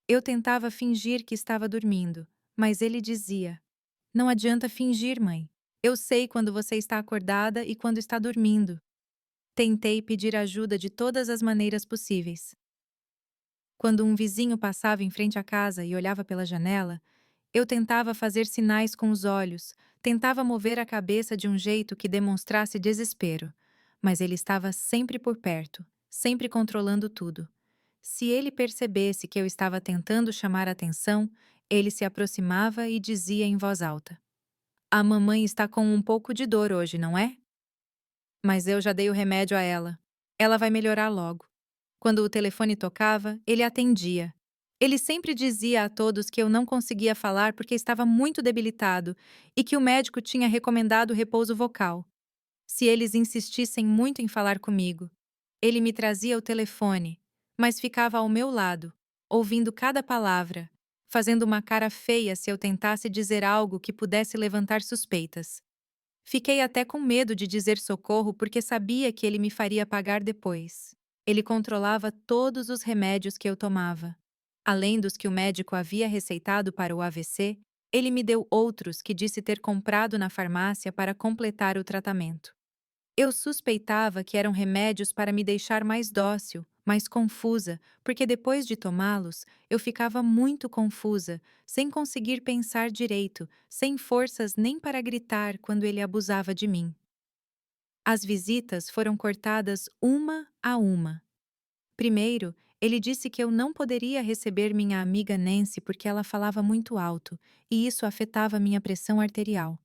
Eu tentava fingir que estava dormindo, mas ele dizia: Não adianta fingir, mãe. Eu sei quando você está acordada e quando está dormindo. Tentei pedir ajuda de todas as maneiras possíveis. Quando um vizinho passava em frente à casa e olhava pela janela, eu tentava fazer sinais com os olhos, tentava mover a cabeça de um jeito que demonstrasse desespero, mas ele estava sempre por perto, sempre controlando tudo. Se ele percebesse que eu estava tentando chamar atenção, ele se aproximava e dizia em voz alta: "A mamãe está com um pouco de dor hoje, não é? Mas eu já dei o remédio a ela. Ela vai melhorar logo." Quando o telefone tocava, ele atendia. Ele sempre dizia a todos que eu não conseguia falar porque estava muito debilitado e que o médico tinha recomendado repouso vocal. Se eles insistissem muito em falar comigo, ele me trazia o telefone, mas ficava ao meu lado, ouvindo cada palavra, fazendo uma cara feia se eu tentasse dizer algo que pudesse levantar suspeitas. Fiquei até com medo de dizer socorro porque sabia que ele me faria pagar depois. Ele controlava todos os remédios que eu tomava. Além dos que o médico havia receitado para o AVC, ele me deu outros que disse ter comprado na farmácia para completar o tratamento. Eu suspeitava que eram remédios para me deixar mais dócil, mais confusa, porque depois de tomá-los, eu ficava muito confusa, sem conseguir pensar direito, sem forças nem para gritar quando ele abusava de mim. As visitas foram cortadas uma a uma. Primeiro, ele disse que eu não poderia receber minha amiga Nancy porque ela falava muito alto, e isso afetava minha pressão arterial.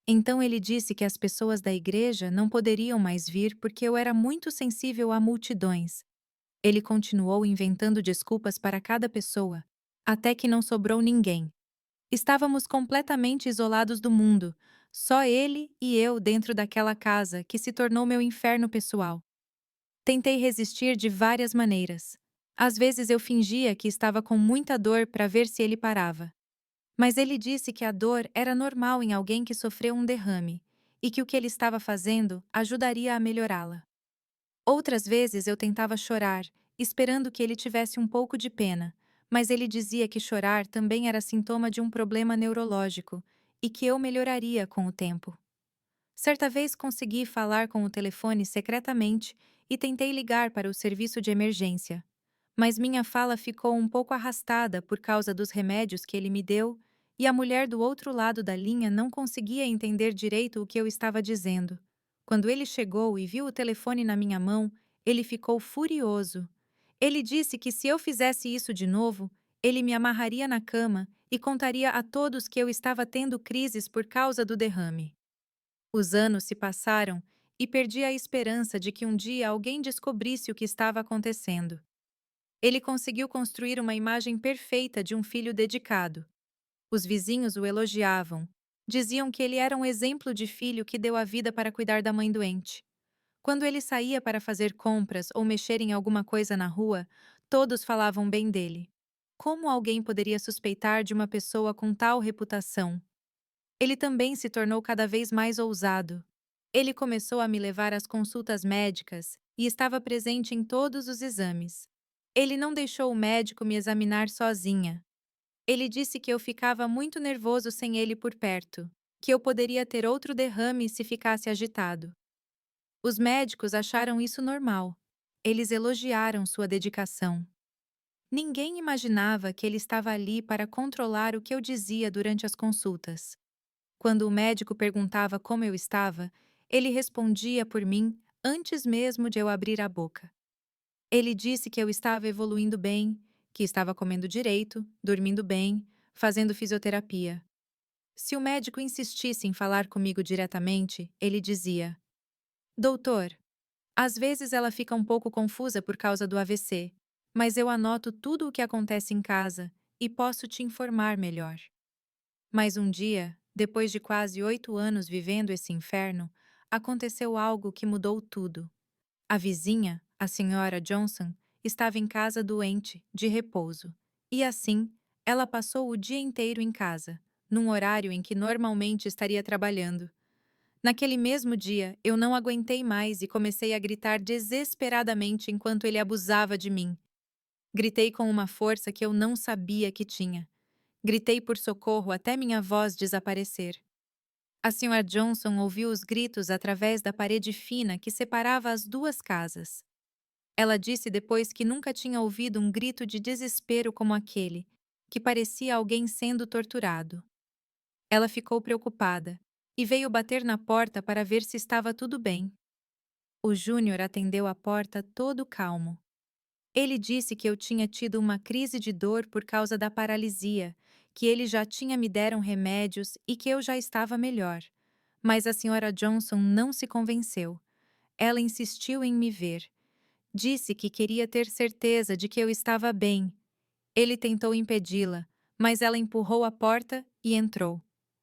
Então ele disse que as pessoas da igreja não poderiam mais vir porque eu era muito sensível a multidões. Ele continuou inventando desculpas para cada pessoa, até que não sobrou ninguém. Estávamos completamente isolados do mundo, só ele e eu dentro daquela casa que se tornou meu inferno pessoal. Tentei resistir de várias maneiras. Às vezes eu fingia que estava com muita dor para ver se ele parava. Mas ele disse que a dor era normal em alguém que sofreu um derrame e que o que ele estava fazendo ajudaria a melhorá-la. Outras vezes eu tentava chorar, esperando que ele tivesse um pouco de pena, mas ele dizia que chorar também era sintoma de um problema neurológico e que eu melhoraria com o tempo. Certa vez consegui falar com o telefone secretamente e tentei ligar para o serviço de emergência, mas minha fala ficou um pouco arrastada por causa dos remédios que ele me deu e a mulher do outro lado da linha não conseguia entender direito o que eu estava dizendo. Quando ele chegou e viu o telefone na minha mão, ele ficou furioso. Ele disse que se eu fizesse isso de novo, ele me amarraria na cama e contaria a todos que eu estava tendo crises por causa do derrame. Os anos se passaram e perdi a esperança de que um dia alguém descobrisse o que estava acontecendo. Ele conseguiu construir uma imagem perfeita de um filho dedicado. Os vizinhos o elogiavam. Diziam que ele era um exemplo de filho que deu a vida para cuidar da mãe doente. Quando ele saía para fazer compras ou mexer em alguma coisa na rua, todos falavam bem dele. Como alguém poderia suspeitar de uma pessoa com tal reputação? Ele também se tornou cada vez mais ousado. Ele começou a me levar às consultas médicas e estava presente em todos os exames. Ele não deixou o médico me examinar sozinha. Ele disse que eu ficava muito nervoso sem ele por perto, que eu poderia ter outro derrame se ficasse agitado. Os médicos acharam isso normal. Eles elogiaram sua dedicação. Ninguém imaginava que ele estava ali para controlar o que eu dizia durante as consultas. Quando o médico perguntava como eu estava, ele respondia por mim antes mesmo de eu abrir a boca. Ele disse que eu estava evoluindo bem, que estava comendo direito, dormindo bem, fazendo fisioterapia. Se o médico insistisse em falar comigo diretamente, ele dizia: Doutor, às vezes ela fica um pouco confusa por causa do AVC, mas eu anoto tudo o que acontece em casa e posso te informar melhor. Mas um dia, depois de quase 8 anos vivendo esse inferno, aconteceu algo que mudou tudo. A vizinha, a senhora Johnson, estava em casa doente, de repouso. E assim, ela passou o dia inteiro em casa, num horário em que normalmente estaria trabalhando. Naquele mesmo dia, eu não aguentei mais e comecei a gritar desesperadamente enquanto ele abusava de mim. Gritei com uma força que eu não sabia que tinha. Gritei por socorro até minha voz desaparecer. A Sra. Johnson ouviu os gritos através da parede fina que separava as duas casas. Ela disse depois que nunca tinha ouvido um grito de desespero como aquele, que parecia alguém sendo torturado. Ela ficou preocupada e veio bater na porta para ver se estava tudo bem. O Júnior atendeu a porta todo calmo. Ele disse que eu tinha tido uma crise de dor por causa da paralisia, que ele já tinha me deram remédios e que eu já estava melhor. Mas a senhora Johnson não se convenceu. Ela insistiu em me ver. Disse que queria ter certeza de que eu estava bem. Ele tentou impedi-la, mas ela empurrou a porta e entrou.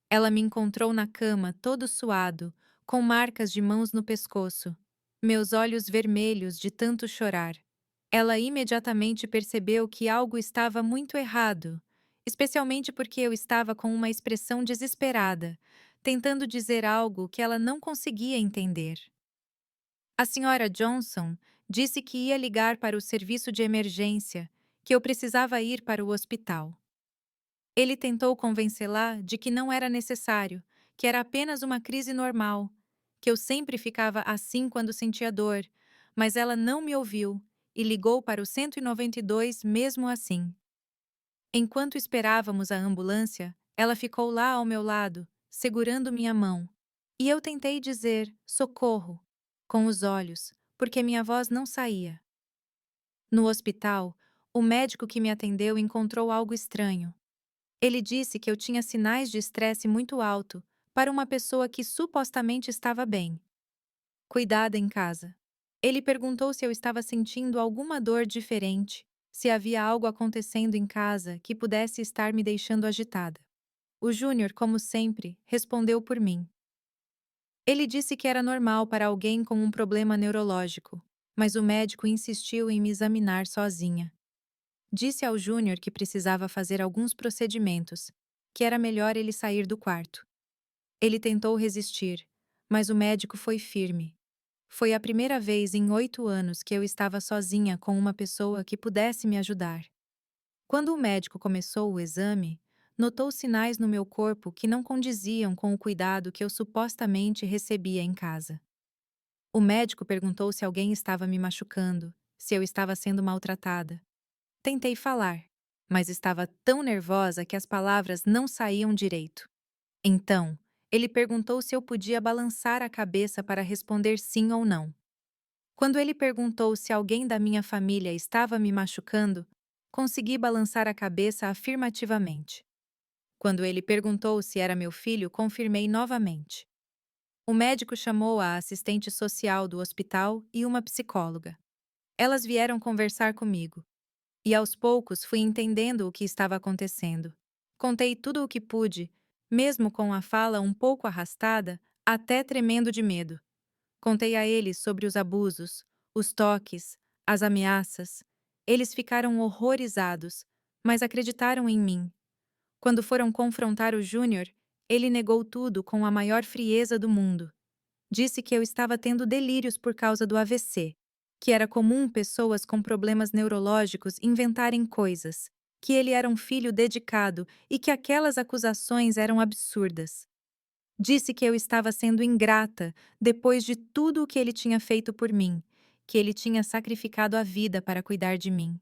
Ela me encontrou na cama, todo suado, com marcas de mãos no pescoço, meus olhos vermelhos de tanto chorar. Ela imediatamente percebeu que algo estava muito errado, especialmente porque eu estava com uma expressão desesperada, tentando dizer algo que ela não conseguia entender. A senhora Johnson disse que ia ligar para o serviço de emergência, que eu precisava ir para o hospital. Ele tentou convencê-la de que não era necessário, que era apenas uma crise normal, que eu sempre ficava assim quando sentia dor, mas ela não me ouviu e ligou para o 192 mesmo assim. Enquanto esperávamos a ambulância, ela ficou lá ao meu lado, segurando minha mão. E eu tentei dizer socorro com os olhos, porque minha voz não saía. No hospital, o médico que me atendeu encontrou algo estranho. Ele disse que eu tinha sinais de estresse muito alto para uma pessoa que supostamente estava bem. Cuidada em casa. Ele perguntou se eu estava sentindo alguma dor diferente, se havia algo acontecendo em casa que pudesse estar me deixando agitada. O Júnior, como sempre, respondeu por mim. Ele disse que era normal para alguém com um problema neurológico, mas o médico insistiu em me examinar sozinha. Disse ao Júnior que precisava fazer alguns procedimentos, que era melhor ele sair do quarto. Ele tentou resistir, mas o médico foi firme. Foi a primeira vez em 8 anos que eu estava sozinha com uma pessoa que pudesse me ajudar. Quando o médico começou o exame, notou sinais no meu corpo que não condiziam com o cuidado que eu supostamente recebia em casa. O médico perguntou se alguém estava me machucando, se eu estava sendo maltratada. Tentei falar, mas estava tão nervosa que as palavras não saíam direito. Então, ele perguntou se eu podia balançar a cabeça para responder sim ou não. Quando ele perguntou se alguém da minha família estava me machucando, consegui balançar a cabeça afirmativamente. Quando ele perguntou se era meu filho, confirmei novamente. O médico chamou a assistente social do hospital e uma psicóloga. Elas vieram conversar comigo. E aos poucos fui entendendo o que estava acontecendo. Contei tudo o que pude, mesmo com a fala um pouco arrastada, até tremendo de medo. Contei a eles sobre os abusos, os toques, as ameaças. Eles ficaram horrorizados, mas acreditaram em mim. Quando foram confrontar o Júnior, ele negou tudo com a maior frieza do mundo. Disse que eu estava tendo delírios por causa do AVC, que era comum pessoas com problemas neurológicos inventarem coisas, que ele era um filho dedicado e que aquelas acusações eram absurdas. Disse que eu estava sendo ingrata depois de tudo o que ele tinha feito por mim, que ele tinha sacrificado a vida para cuidar de mim.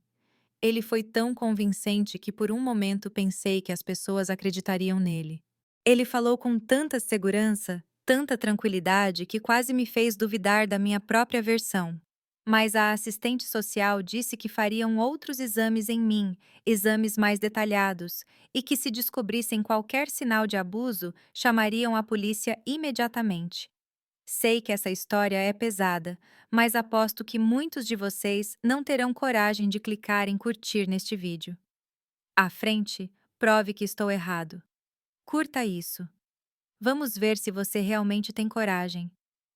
Ele foi tão convincente que por um momento pensei que as pessoas acreditariam nele. Ele falou com tanta segurança, tanta tranquilidade, que quase me fez duvidar da minha própria versão. Mas a assistente social disse que fariam outros exames em mim, exames mais detalhados, e que se descobrissem qualquer sinal de abuso, chamariam a polícia imediatamente. Sei que essa história é pesada, mas aposto que muitos de vocês não terão coragem de clicar em curtir neste vídeo. À frente, prove que estou errado. Curta isso. Vamos ver se você realmente tem coragem.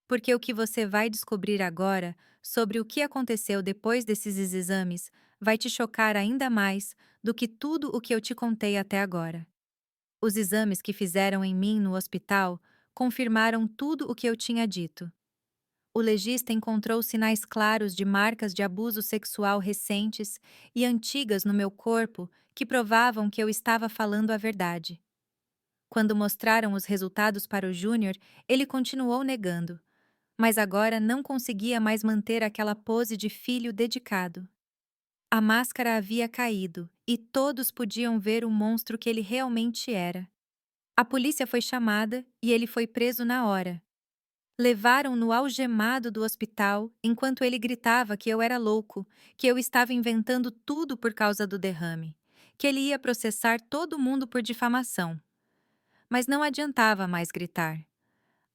Porque o que você vai descobrir agora sobre o que aconteceu depois desses exames vai te chocar ainda mais do que tudo o que eu te contei até agora. Os exames que fizeram em mim no hospital confirmaram tudo o que eu tinha dito. O legista encontrou sinais claros de marcas de abuso sexual recentes e antigas no meu corpo que provavam que eu estava falando a verdade. Quando mostraram os resultados para o Júnior, ele continuou negando, mas agora não conseguia mais manter aquela pose de filho dedicado. A máscara havia caído e todos podiam ver o monstro que ele realmente era. A polícia foi chamada e ele foi preso na hora. Levaram-no algemado do hospital enquanto ele gritava que eu era louco, que eu estava inventando tudo por causa do derrame, que ele ia processar todo mundo por difamação. Mas não adiantava mais gritar.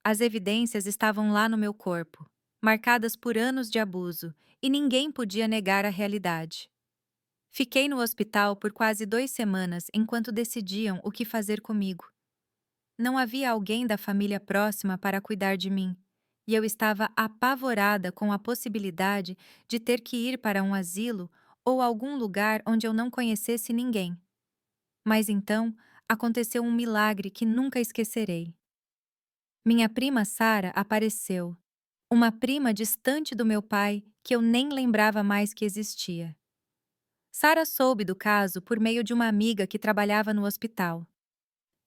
As evidências estavam lá no meu corpo, marcadas por anos de abuso, e ninguém podia negar a realidade. Fiquei no hospital por quase 2 semanas enquanto decidiam o que fazer comigo. Não havia alguém da família próxima para cuidar de mim, e eu estava apavorada com a possibilidade de ter que ir para um asilo ou algum lugar onde eu não conhecesse ninguém. Mas então aconteceu um milagre que nunca esquecerei. Minha prima Sara apareceu, uma prima distante do meu pai que eu nem lembrava mais que existia. Sara soube do caso por meio de uma amiga que trabalhava no hospital.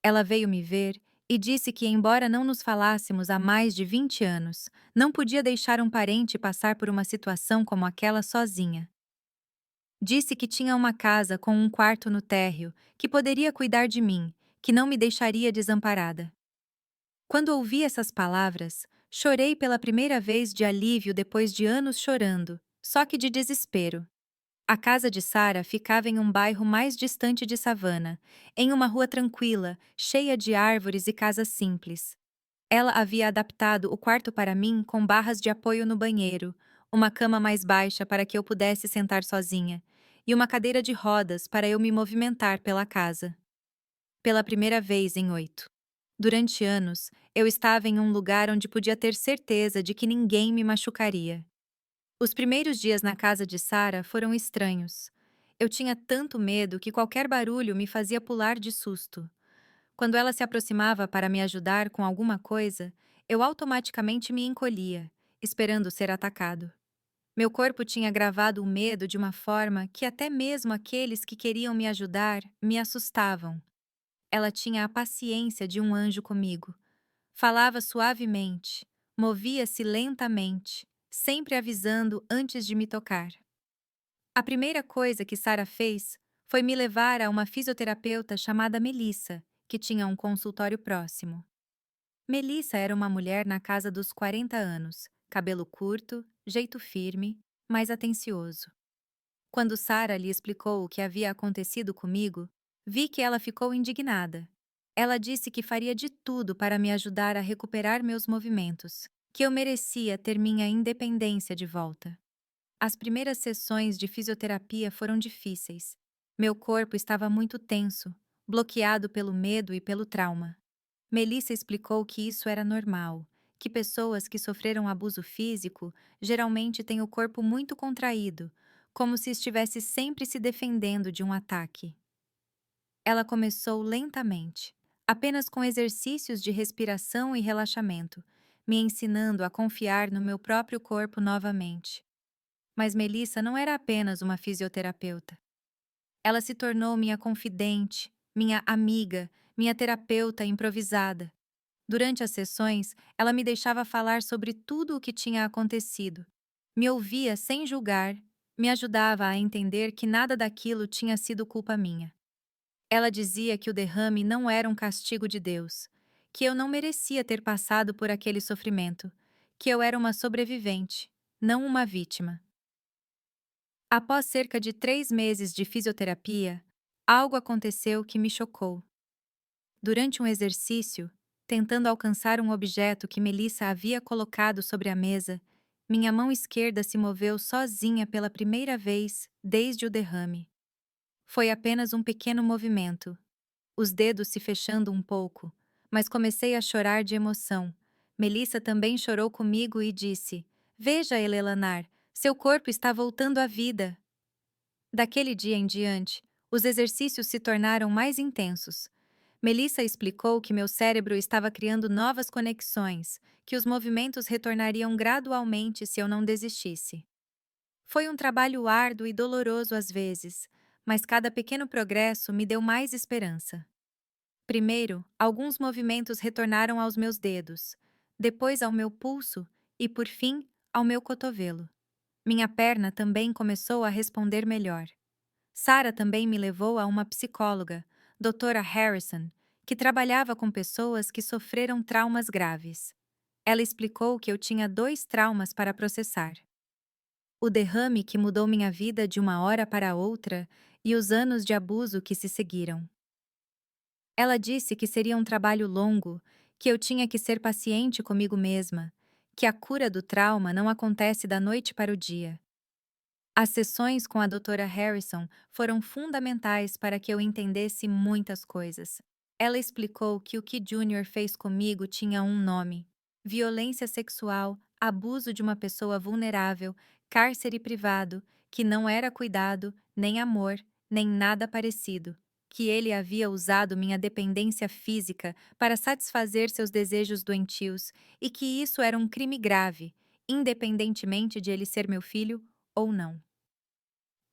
Ela veio me ver e disse que, embora não nos falássemos há mais de 20 anos, não podia deixar um parente passar por uma situação como aquela sozinha. Disse que tinha uma casa com um quarto no térreo, que poderia cuidar de mim, que não me deixaria desamparada. Quando ouvi essas palavras, chorei pela primeira vez de alívio depois de anos chorando, só que de desespero. A casa de Sara ficava em um bairro mais distante de Savannah, em uma rua tranquila, cheia de árvores e casas simples. Ela havia adaptado o quarto para mim com barras de apoio no banheiro, uma cama mais baixa para que eu pudesse sentar sozinha, e uma cadeira de rodas para eu me movimentar pela casa. Pela primeira vez em 8. Durante anos, eu estava em um lugar onde podia ter certeza de que ninguém me machucaria. Os primeiros dias na casa de Sara foram estranhos. Eu tinha tanto medo que qualquer barulho me fazia pular de susto. Quando ela se aproximava para me ajudar com alguma coisa, eu automaticamente me encolhia, esperando ser atacado. Meu corpo tinha gravado o medo de uma forma que até mesmo aqueles que queriam me ajudar me assustavam. Ela tinha a paciência de um anjo comigo. Falava suavemente, movia-se lentamente, sempre avisando antes de me tocar. A primeira coisa que Sara fez foi me levar a uma fisioterapeuta chamada Melissa, que tinha um consultório próximo. Melissa era uma mulher na casa dos 40 anos, cabelo curto, jeito firme, mas atencioso. Quando Sara lhe explicou o que havia acontecido comigo, vi que ela ficou indignada. Ela disse que faria de tudo para me ajudar a recuperar meus movimentos, que eu merecia ter minha independência de volta. As primeiras sessões de fisioterapia foram difíceis. Meu corpo estava muito tenso, bloqueado pelo medo e pelo trauma. Melissa explicou que isso era normal, que pessoas que sofreram abuso físico geralmente têm o corpo muito contraído, como se estivesse sempre se defendendo de um ataque. Ela começou lentamente, apenas com exercícios de respiração e relaxamento, me ensinando a confiar no meu próprio corpo novamente. Mas Melissa não era apenas uma fisioterapeuta. Ela se tornou minha confidente, minha amiga, minha terapeuta improvisada. Durante as sessões, ela me deixava falar sobre tudo o que tinha acontecido. Me ouvia sem julgar, me ajudava a entender que nada daquilo tinha sido culpa minha. Ela dizia que o derrame não era um castigo de Deus, que eu não merecia ter passado por aquele sofrimento, que eu era uma sobrevivente, não uma vítima. Após cerca de 3 meses de fisioterapia, algo aconteceu que me chocou. Durante um exercício, tentando alcançar um objeto que Melissa havia colocado sobre a mesa, minha mão esquerda se moveu sozinha pela primeira vez desde o derrame. Foi apenas um pequeno movimento, os dedos se fechando um pouco, mas comecei a chorar de emoção. Melissa também chorou comigo e disse: "Veja, Elelanar, seu corpo está voltando à vida." Daquele dia em diante, os exercícios se tornaram mais intensos. Melissa explicou que meu cérebro estava criando novas conexões, que os movimentos retornariam gradualmente se eu não desistisse. Foi um trabalho árduo e doloroso às vezes, mas cada pequeno progresso me deu mais esperança. Primeiro, alguns movimentos retornaram aos meus dedos, depois ao meu pulso e, por fim, ao meu cotovelo. Minha perna também começou a responder melhor. Sara também me levou a uma psicóloga, Doutora Harrison, que trabalhava com pessoas que sofreram traumas graves. Ela explicou que eu tinha dois traumas para processar: o derrame que mudou minha vida de uma hora para outra e os anos de abuso que se seguiram. Ela disse que seria um trabalho longo, que eu tinha que ser paciente comigo mesma, que a cura do trauma não acontece da noite para o dia. As sessões com a doutora Harrison foram fundamentais para que eu entendesse muitas coisas. Ela explicou que o que Junior fez comigo tinha um nome: violência sexual, abuso de uma pessoa vulnerável, cárcere privado, que não era cuidado, nem amor, nem nada parecido. Que ele havia usado minha dependência física para satisfazer seus desejos doentios e que isso era um crime grave, independentemente de ele ser meu filho ou não.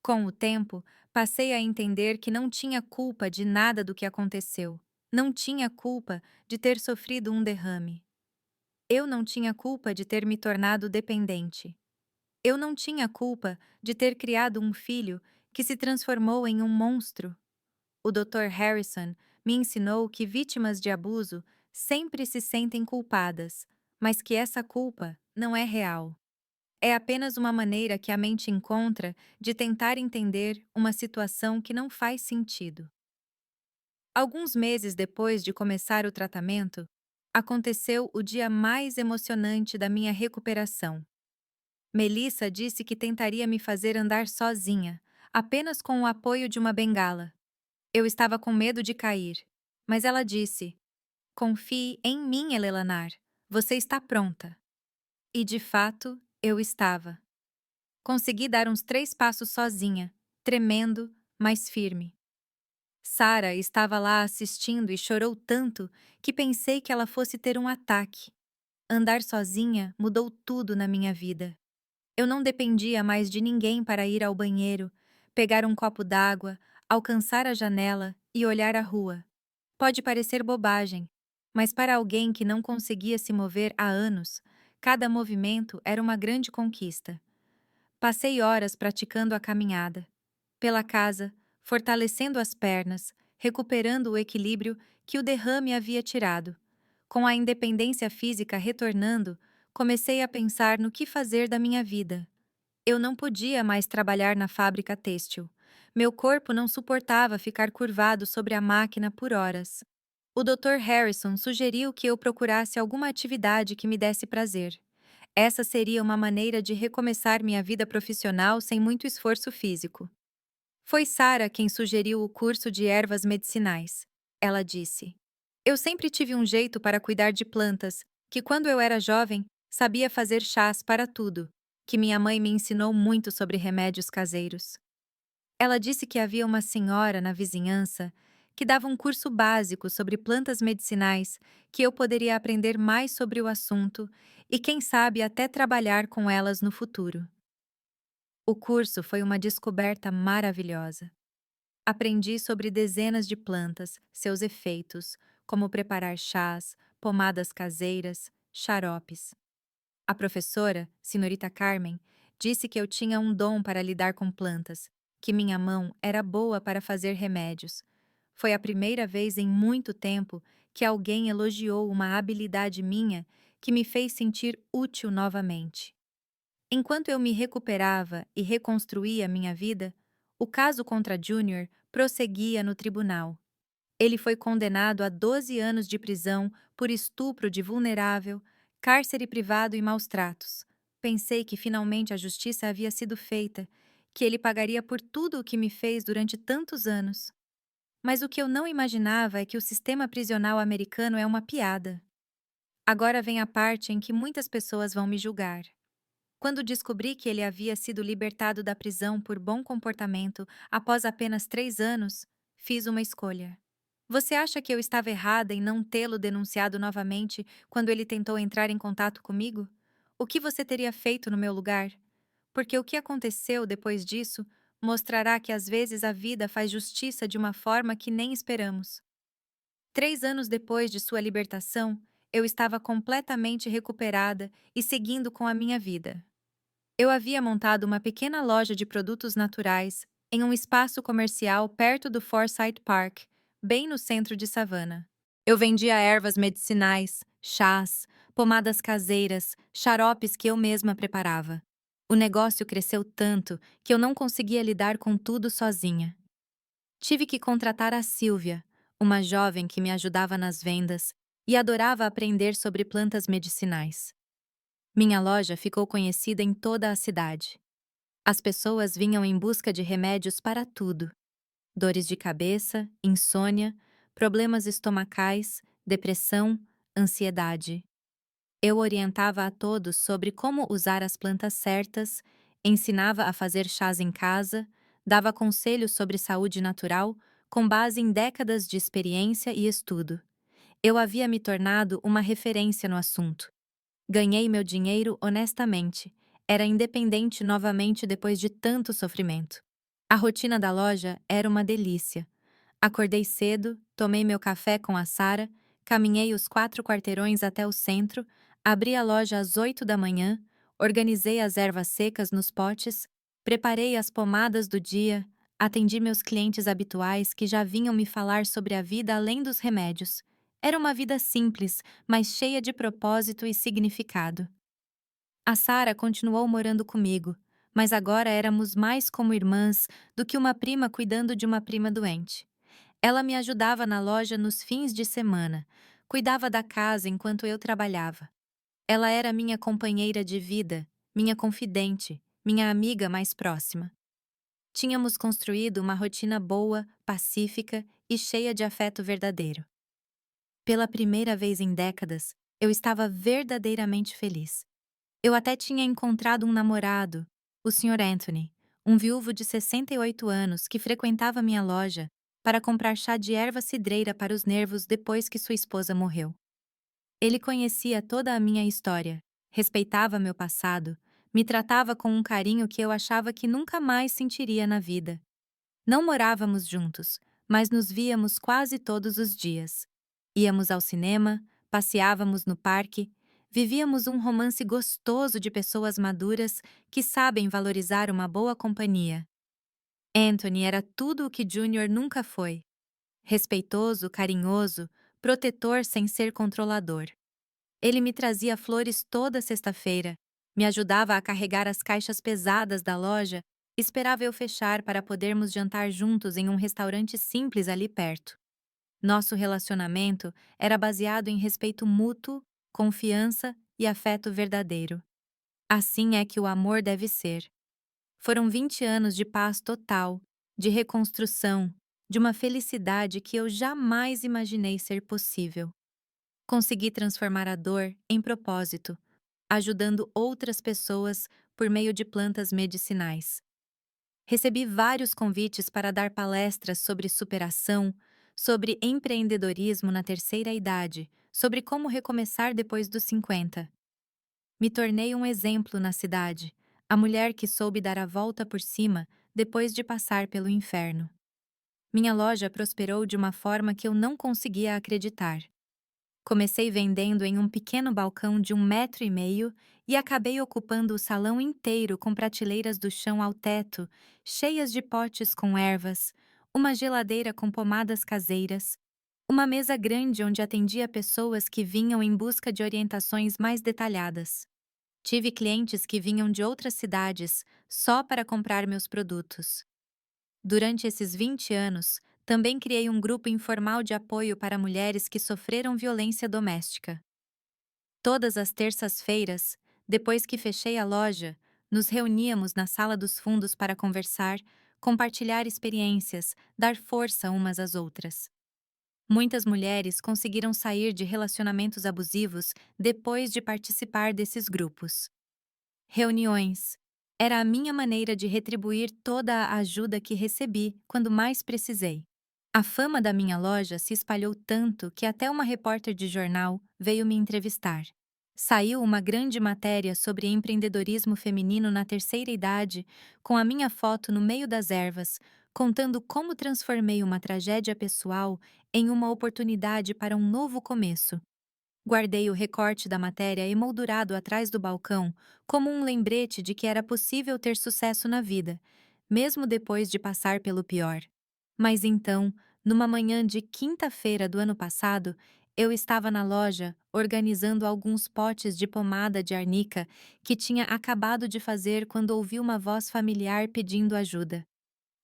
Com o tempo, passei a entender que não tinha culpa de nada do que aconteceu. Não tinha culpa de ter sofrido um derrame. Eu não tinha culpa de ter me tornado dependente. Eu não tinha culpa de ter criado um filho que se transformou em um monstro. O Dr. Harrison me ensinou que vítimas de abuso sempre se sentem culpadas, mas que essa culpa não é real. É apenas uma maneira que a mente encontra de tentar entender uma situação que não faz sentido. Alguns meses depois de começar o tratamento, aconteceu o dia mais emocionante da minha recuperação. Melissa disse que tentaria me fazer andar sozinha, apenas com o apoio de uma bengala. Eu estava com medo de cair, mas ela disse: "Confie em mim, Elelanar. Você está pronta." E de fato, eu estava. Consegui dar uns 3 passos sozinha, tremendo, mas firme. Sarah estava lá assistindo e chorou tanto que pensei que ela fosse ter um ataque. Andar sozinha mudou tudo na minha vida. Eu não dependia mais de ninguém para ir ao banheiro, pegar um copo d'água, alcançar a janela e olhar a rua. Pode parecer bobagem, mas para alguém que não conseguia se mover há anos, cada movimento era uma grande conquista. Passei horas praticando a caminhada pela casa, fortalecendo as pernas, recuperando o equilíbrio que o derrame havia tirado. Com a independência física retornando, comecei a pensar no que fazer da minha vida. Eu não podia mais trabalhar na fábrica têxtil. Meu corpo não suportava ficar curvado sobre a máquina por horas. O Dr. Harrison sugeriu que eu procurasse alguma atividade que me desse prazer. Essa seria uma maneira de recomeçar minha vida profissional sem muito esforço físico. Foi Sarah quem sugeriu o curso de ervas medicinais. Ela disse: "Eu sempre tive um jeito para cuidar de plantas, que quando eu era jovem, sabia fazer chás para tudo, que minha mãe me ensinou muito sobre remédios caseiros." Ela disse que havia uma senhora na vizinhança que dava um curso básico sobre plantas medicinais, que eu poderia aprender mais sobre o assunto e, quem sabe, até trabalhar com elas no futuro. O curso foi uma descoberta maravilhosa. Aprendi sobre dezenas de plantas, seus efeitos, como preparar chás, pomadas caseiras, xaropes. A professora, senhorita Carmen, disse que eu tinha um dom para lidar com plantas, que minha mão era boa para fazer remédios. Foi a primeira vez em muito tempo que alguém elogiou uma habilidade minha que me fez sentir útil novamente. Enquanto eu me recuperava e reconstruía minha vida, o caso contra Junior prosseguia no tribunal. Ele foi condenado a 12 anos de prisão por estupro de vulnerável, cárcere privado e maus-tratos. Pensei que finalmente a justiça havia sido feita, que ele pagaria por tudo o que me fez durante tantos anos. Mas o que eu não imaginava é que o sistema prisional americano é uma piada. Agora vem a parte em que muitas pessoas vão me julgar. Quando descobri que ele havia sido libertado da prisão por bom comportamento após apenas 3 anos, fiz uma escolha. Você acha que eu estava errada em não tê-lo denunciado novamente quando ele tentou entrar em contato comigo? O que você teria feito no meu lugar? Porque o que aconteceu depois disso mostrará que às vezes a vida faz justiça de uma forma que nem esperamos. 3 anos depois de sua libertação, eu estava completamente recuperada e seguindo com a minha vida. Eu havia montado uma pequena loja de produtos naturais em um espaço comercial perto do Forsyth Park, bem no centro de Savannah. Eu vendia ervas medicinais, chás, pomadas caseiras, xaropes que eu mesma preparava. O negócio cresceu tanto que eu não conseguia lidar com tudo sozinha. Tive que contratar a Silvia, uma jovem que me ajudava nas vendas e adorava aprender sobre plantas medicinais. Minha loja ficou conhecida em toda a cidade. As pessoas vinham em busca de remédios para tudo: dores de cabeça, insônia, problemas estomacais, depressão, ansiedade. Eu orientava a todos sobre como usar as plantas certas, ensinava a fazer chás em casa, dava conselhos sobre saúde natural com base em décadas de experiência e estudo. Eu havia me tornado uma referência no assunto. Ganhei meu dinheiro honestamente. Era independente novamente depois de tanto sofrimento. A rotina da loja era uma delícia. Acordei cedo, tomei meu café com a Sara, caminhei os 4 quarteirões até o centro, abri a loja às 8 da manhã, organizei as ervas secas nos potes, preparei as pomadas do dia, atendi meus clientes habituais que já vinham me falar sobre a vida além dos remédios. Era uma vida simples, mas cheia de propósito e significado. A Sara continuou morando comigo, mas agora éramos mais como irmãs do que uma prima cuidando de uma prima doente. Ela me ajudava na loja nos fins de semana, cuidava da casa enquanto eu trabalhava. Ela era minha companheira de vida, minha confidente, minha amiga mais próxima. Tínhamos construído uma rotina boa, pacífica e cheia de afeto verdadeiro. Pela primeira vez em décadas, eu estava verdadeiramente feliz. Eu até tinha encontrado um namorado, o Sr. Anthony, um viúvo de 68 anos que frequentava minha loja para comprar chá de erva cidreira para os nervos depois que sua esposa morreu. Ele conhecia toda a minha história, respeitava meu passado, me tratava com um carinho que eu achava que nunca mais sentiria na vida. Não morávamos juntos, mas nos víamos quase todos os dias. Íamos ao cinema, passeávamos no parque, vivíamos um romance gostoso de pessoas maduras que sabem valorizar uma boa companhia. Anthony era tudo o que Junior nunca foi: respeitoso, carinhoso, protetor sem ser controlador. Ele me trazia flores toda sexta-feira, me ajudava a carregar as caixas pesadas da loja, esperava eu fechar para podermos jantar juntos em um restaurante simples ali perto. Nosso relacionamento era baseado em respeito mútuo, confiança e afeto verdadeiro. Assim é que o amor deve ser. Foram 20 anos de paz total, de reconstrução, de uma felicidade que eu jamais imaginei ser possível. Consegui transformar a dor em propósito, ajudando outras pessoas por meio de plantas medicinais. Recebi vários convites para dar palestras sobre superação, sobre empreendedorismo na terceira idade, sobre como recomeçar depois dos 50. Me tornei um exemplo na cidade, a mulher que soube dar a volta por cima depois de passar pelo inferno. Minha loja prosperou de uma forma que eu não conseguia acreditar. Comecei vendendo em um pequeno balcão de 1,5 metros e acabei ocupando o salão inteiro com prateleiras do chão ao teto, cheias de potes com ervas, uma geladeira com pomadas caseiras, uma mesa grande onde atendia pessoas que vinham em busca de orientações mais detalhadas. Tive clientes que vinham de outras cidades só para comprar meus produtos. Durante esses 20 anos, também criei um grupo informal de apoio para mulheres que sofreram violência doméstica. Todas as terças-feiras, depois que fechei a loja, nos reuníamos na sala dos fundos para conversar, compartilhar experiências, dar força umas às outras. Muitas mulheres conseguiram sair de relacionamentos abusivos depois de participar desses grupos. Reuniões. Era a minha maneira de retribuir toda a ajuda que recebi quando mais precisei. A fama da minha loja se espalhou tanto que até uma repórter de jornal veio me entrevistar. Saiu uma grande matéria sobre empreendedorismo feminino na terceira idade, com a minha foto no meio das ervas, contando como transformei uma tragédia pessoal em uma oportunidade para um novo começo. Guardei o recorte da matéria emoldurado atrás do balcão, como um lembrete de que era possível ter sucesso na vida, mesmo depois de passar pelo pior. Mas então, numa manhã de quinta-feira do ano passado, Eu estava na loja organizando alguns potes de pomada de arnica que tinha acabado de fazer quando ouvi uma voz familiar pedindo ajuda.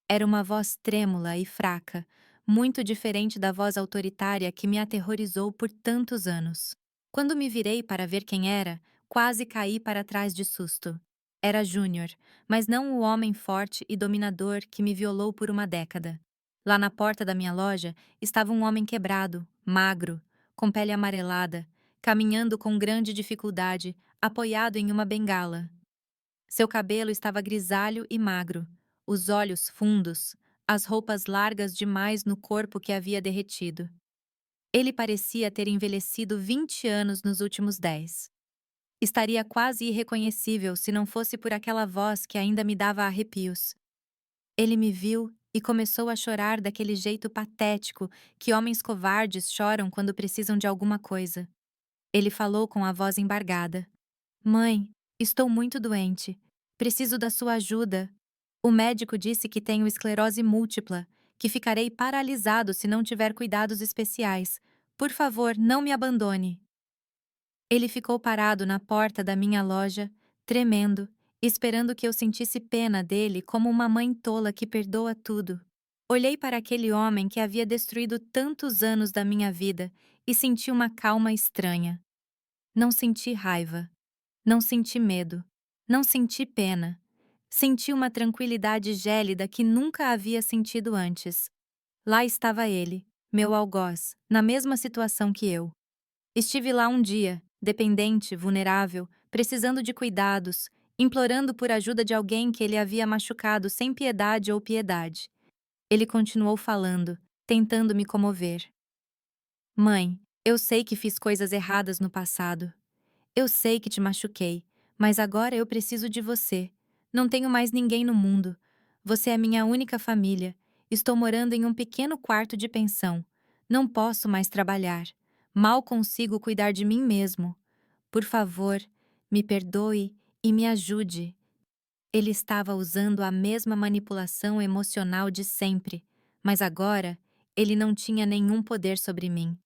Era uma voz trêmula e fraca, muito diferente da voz autoritária que me aterrorizou por tantos anos. Quando me virei para ver quem era, quase caí para trás de susto. Era Júnior, mas não o homem forte e dominador que me violou por uma década. Lá na porta da minha loja estava um homem quebrado, magro, com pele amarelada, caminhando com grande dificuldade, apoiado em uma bengala. Seu cabelo estava grisalho e magro, os olhos fundos, as roupas largas demais no corpo que havia derretido. Ele parecia ter envelhecido 20 anos nos últimos 10. Estaria quase irreconhecível se não fosse por aquela voz que ainda me dava arrepios. Ele me viu e começou a chorar daquele jeito patético que homens covardes choram quando precisam de alguma coisa. Ele falou com a voz embargada: Mãe, estou muito doente. Preciso da sua ajuda. O médico disse que tenho esclerose múltipla, que ficarei paralisado se não tiver cuidados especiais. Por favor, não me abandone. Ele ficou parado na porta da minha loja, tremendo, esperando que eu sentisse pena dele como uma mãe tola que perdoa tudo. Olhei para aquele homem que havia destruído tantos anos da minha vida e senti uma calma estranha. Não senti raiva. Não senti medo. Não senti pena. Senti uma tranquilidade gélida que nunca havia sentido antes. Lá estava ele, meu algoz, na mesma situação que eu. Estive lá um dia, dependente, vulnerável, precisando de cuidados, implorando por ajuda de alguém que ele havia machucado sem piedade ou piedade. Ele continuou falando, tentando me comover. Mãe, eu sei que fiz coisas erradas no passado. Eu sei que te machuquei, mas agora eu preciso de você. Não tenho mais ninguém no mundo. Você é minha única família. Estou morando em um pequeno quarto de pensão. Não posso mais trabalhar. Mal consigo cuidar de mim mesmo. Por favor, me perdoe e me ajude. Ele estava usando a mesma manipulação emocional de sempre, mas agora ele não tinha nenhum poder sobre mim.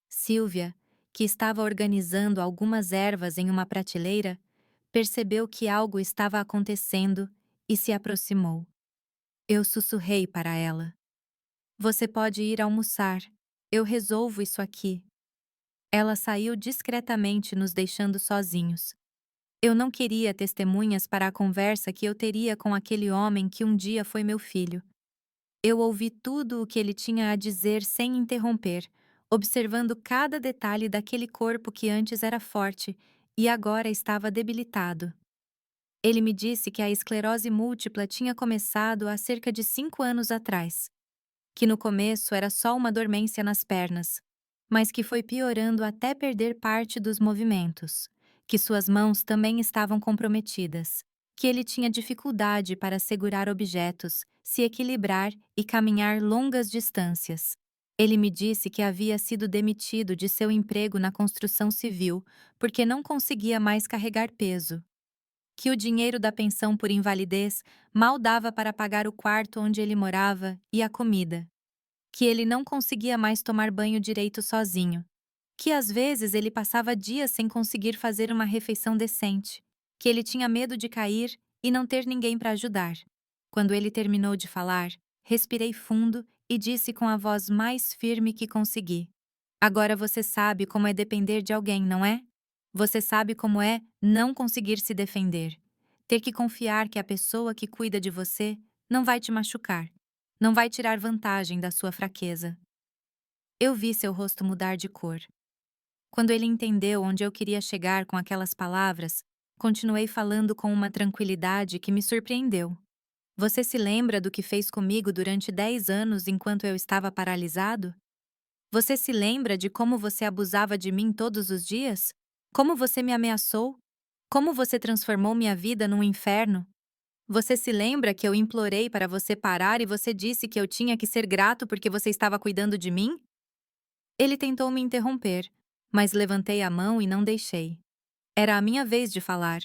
Silvia, que estava organizando algumas ervas em uma prateleira, percebeu que algo estava acontecendo e se aproximou. Eu sussurrei para ela: Você pode ir almoçar. Eu resolvo isso aqui. Ela saiu discretamente, nos deixando sozinhos. Eu não queria testemunhas para a conversa que eu teria com aquele homem que um dia foi meu filho. Eu ouvi tudo o que ele tinha a dizer sem interromper, observando cada detalhe daquele corpo que antes era forte e agora estava debilitado. Ele me disse que a esclerose múltipla tinha começado há cerca de 5 anos atrás, que no começo era só uma dormência nas pernas, mas que foi piorando até perder parte dos movimentos, que suas mãos também estavam comprometidas, que ele tinha dificuldade para segurar objetos, se equilibrar e caminhar longas distâncias. Ele me disse que havia sido demitido de seu emprego na construção civil porque não conseguia mais carregar peso, que o dinheiro da pensão por invalidez mal dava para pagar o quarto onde ele morava e a comida, que ele não conseguia mais tomar banho direito sozinho, que às vezes ele passava dias sem conseguir fazer uma refeição decente, que ele tinha medo de cair e não ter ninguém para ajudar. Quando ele terminou de falar, respirei fundo e disse com a voz mais firme que consegui: Agora você sabe como é depender de alguém, não é? Você sabe como é não conseguir se defender. Ter que confiar que a pessoa que cuida de você não vai te machucar, não vai tirar vantagem da sua fraqueza. Eu vi seu rosto mudar de cor. Quando ele entendeu onde eu queria chegar com aquelas palavras, continuei falando com uma tranquilidade que me surpreendeu. Você se lembra do que fez comigo durante 10 anos enquanto eu estava paralisado? Você se lembra de como você abusava de mim todos os dias? Como você me ameaçou? Como você transformou minha vida num inferno? Você se lembra que eu implorei para você parar e você disse que eu tinha que ser grato porque você estava cuidando de mim? Ele tentou me interromper, mas levantei a mão e não deixei. Era a minha vez de falar.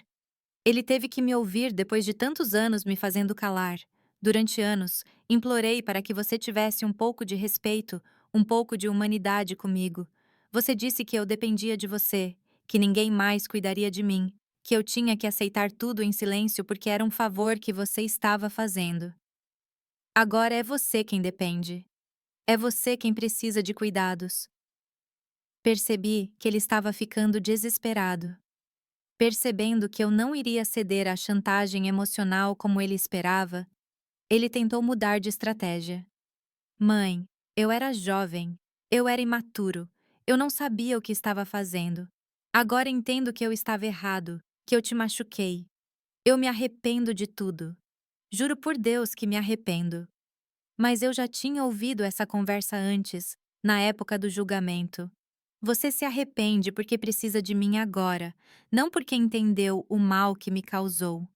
Ele teve que me ouvir depois de tantos anos me fazendo calar. Durante anos, implorei para que você tivesse um pouco de respeito, um pouco de humanidade comigo. Você disse que eu dependia de você, que ninguém mais cuidaria de mim, que eu tinha que aceitar tudo em silêncio porque era um favor que você estava fazendo. Agora é você quem depende. É você quem precisa de cuidados. Percebi que ele estava ficando desesperado. Percebendo que eu não iria ceder à chantagem emocional como ele esperava, ele tentou mudar de estratégia. Mãe, eu era jovem, eu era imaturo, eu não sabia o que estava fazendo. Agora entendo que eu estava errado, que eu te machuquei. Eu me arrependo de tudo. Juro por Deus que me arrependo. Mas eu já tinha ouvido essa conversa antes, na época do julgamento. Você se arrepende porque precisa de mim agora, não porque entendeu o mal que me causou.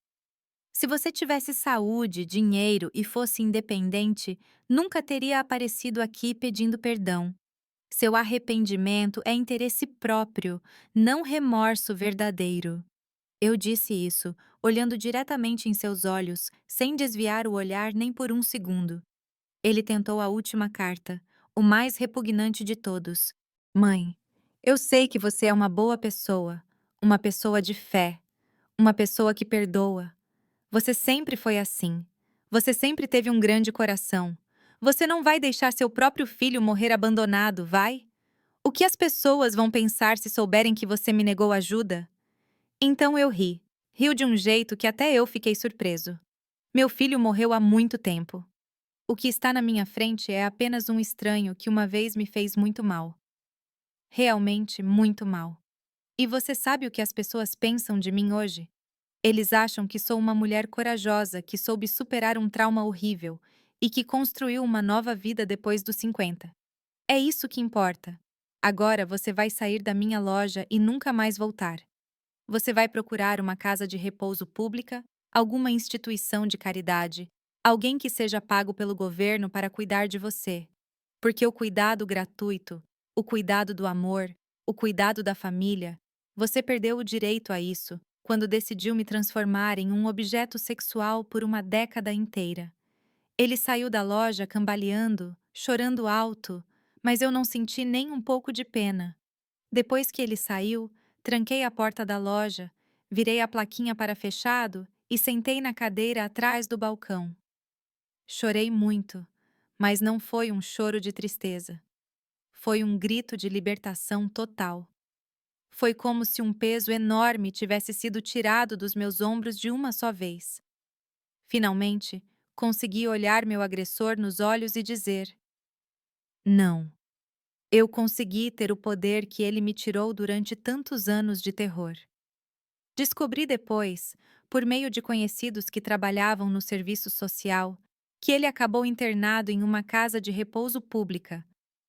Se você tivesse saúde, dinheiro e fosse independente, nunca teria aparecido aqui pedindo perdão. Seu arrependimento é interesse próprio, não remorso verdadeiro. Eu disse isso, olhando diretamente em seus olhos, sem desviar o olhar nem por um segundo. Ele tentou a última carta, o mais repugnante de todos. Mãe, eu sei que você é uma pessoa de fé, uma pessoa que perdoa. Você sempre foi assim. Você sempre teve um grande coração. Você não vai deixar seu próprio filho morrer abandonado, vai? O que as pessoas vão pensar se souberem que você me negou ajuda? Então eu ri. Riu de um jeito que até eu fiquei surpreso. Meu filho morreu há muito tempo. O que está na minha frente é apenas um estranho que uma vez me fez muito mal. Realmente muito mal. E você sabe o que as pessoas pensam de mim hoje? Eles acham que sou uma mulher corajosa que soube superar um trauma horrível e que construiu uma nova vida depois dos 50. É isso que importa. Agora você vai sair da minha loja e nunca mais voltar. Você vai procurar uma casa de repouso pública, alguma instituição de caridade, alguém que seja pago pelo governo para cuidar de você. Porque o cuidado gratuito, o cuidado do amor, o cuidado da família, você perdeu o direito a isso quando decidiu me transformar em um objeto sexual por uma década inteira. Ele saiu da loja cambaleando, chorando alto, mas eu não senti nem um pouco de pena. Depois que ele saiu, tranquei a porta da loja, virei a plaquinha para fechado e sentei na cadeira atrás do balcão. Chorei muito, mas não foi um choro de tristeza. Foi um grito de libertação total. Foi como se um peso enorme tivesse sido tirado dos meus ombros de uma só vez. Finalmente, consegui olhar meu agressor nos olhos e dizer: não. Eu consegui ter o poder que ele me tirou durante tantos anos de terror. Descobri depois, por meio de conhecidos que trabalhavam no serviço social, que ele acabou internado em uma casa de repouso pública,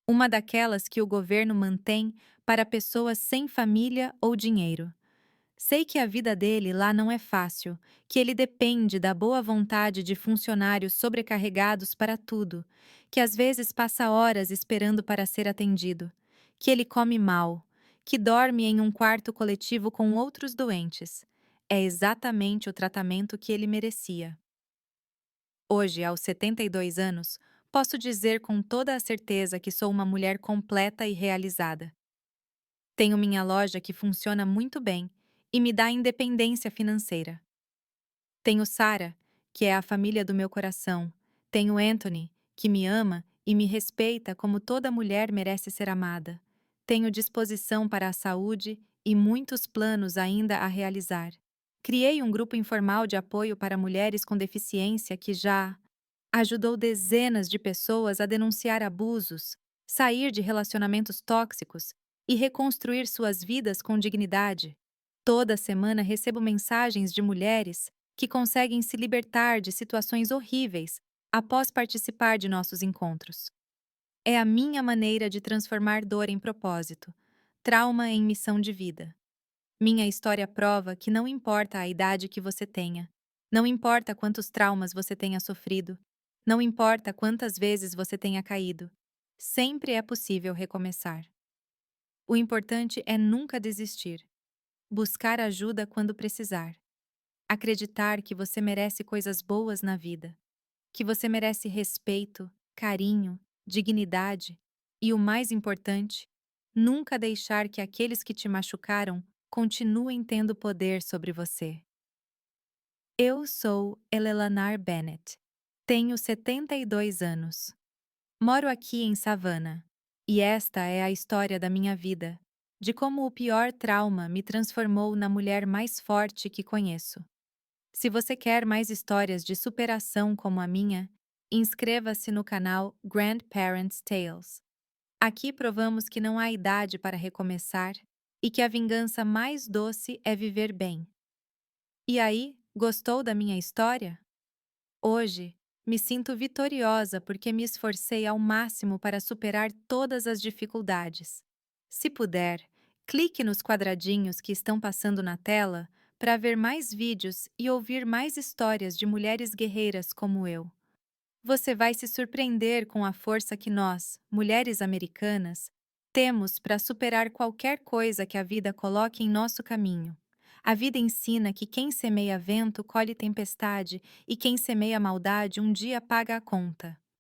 uma daquelas que o governo mantém para pessoas sem família ou dinheiro. Sei que a vida dele lá não é fácil, que ele depende da boa vontade de funcionários sobrecarregados para tudo, que às vezes passa horas esperando para ser atendido, que ele come mal, que dorme em um quarto coletivo com outros doentes. É exatamente o tratamento que ele merecia. Hoje, aos 72 anos, posso dizer com toda a certeza que sou uma mulher completa e realizada. Tenho minha loja que funciona muito bem e me dá independência financeira. Tenho Sarah, que é a família do meu coração. Tenho Anthony, que me ama e me respeita como toda mulher merece ser amada. Tenho disposição para a saúde e muitos planos ainda a realizar. Criei um grupo informal de apoio para mulheres com deficiência que já ajudou dezenas de pessoas a denunciar abusos, sair de relacionamentos tóxicos e reconstruir suas vidas com dignidade. Toda semana recebo mensagens de mulheres que conseguem se libertar de situações horríveis após participar de nossos encontros. É a minha maneira de transformar dor em propósito, trauma em missão de vida. Minha história prova que não importa a idade que você tenha, não importa quantos traumas você tenha sofrido, não importa quantas vezes você tenha caído, sempre é possível recomeçar. O importante é nunca desistir, buscar ajuda quando precisar, acreditar que você merece coisas boas na vida, que você merece respeito, carinho, dignidade e, o mais importante, Nunca deixar que aqueles que te machucaram continuem tendo poder sobre você. Eu sou Elelanar Bennett. Tenho 72 anos. Moro aqui em Savannah. E esta é a história da minha vida, de como o pior trauma me transformou na mulher mais forte que conheço. Se você quer mais histórias de superação como a minha, inscreva-se no canal Grandparents Tales. Aqui provamos que não há idade para recomeçar e que a vingança mais doce é viver bem. E aí, gostou da minha história? Hoje, me sinto vitoriosa porque me esforcei ao máximo para superar todas as dificuldades. Se puder, clique nos quadradinhos que estão passando na tela para ver mais vídeos e ouvir mais histórias de mulheres guerreiras como eu. Você vai se surpreender com a força que nós, mulheres americanas, temos para superar qualquer coisa que a vida coloque em nosso caminho. A vida ensina que quem semeia vento colhe tempestade e quem semeia maldade um dia paga a conta.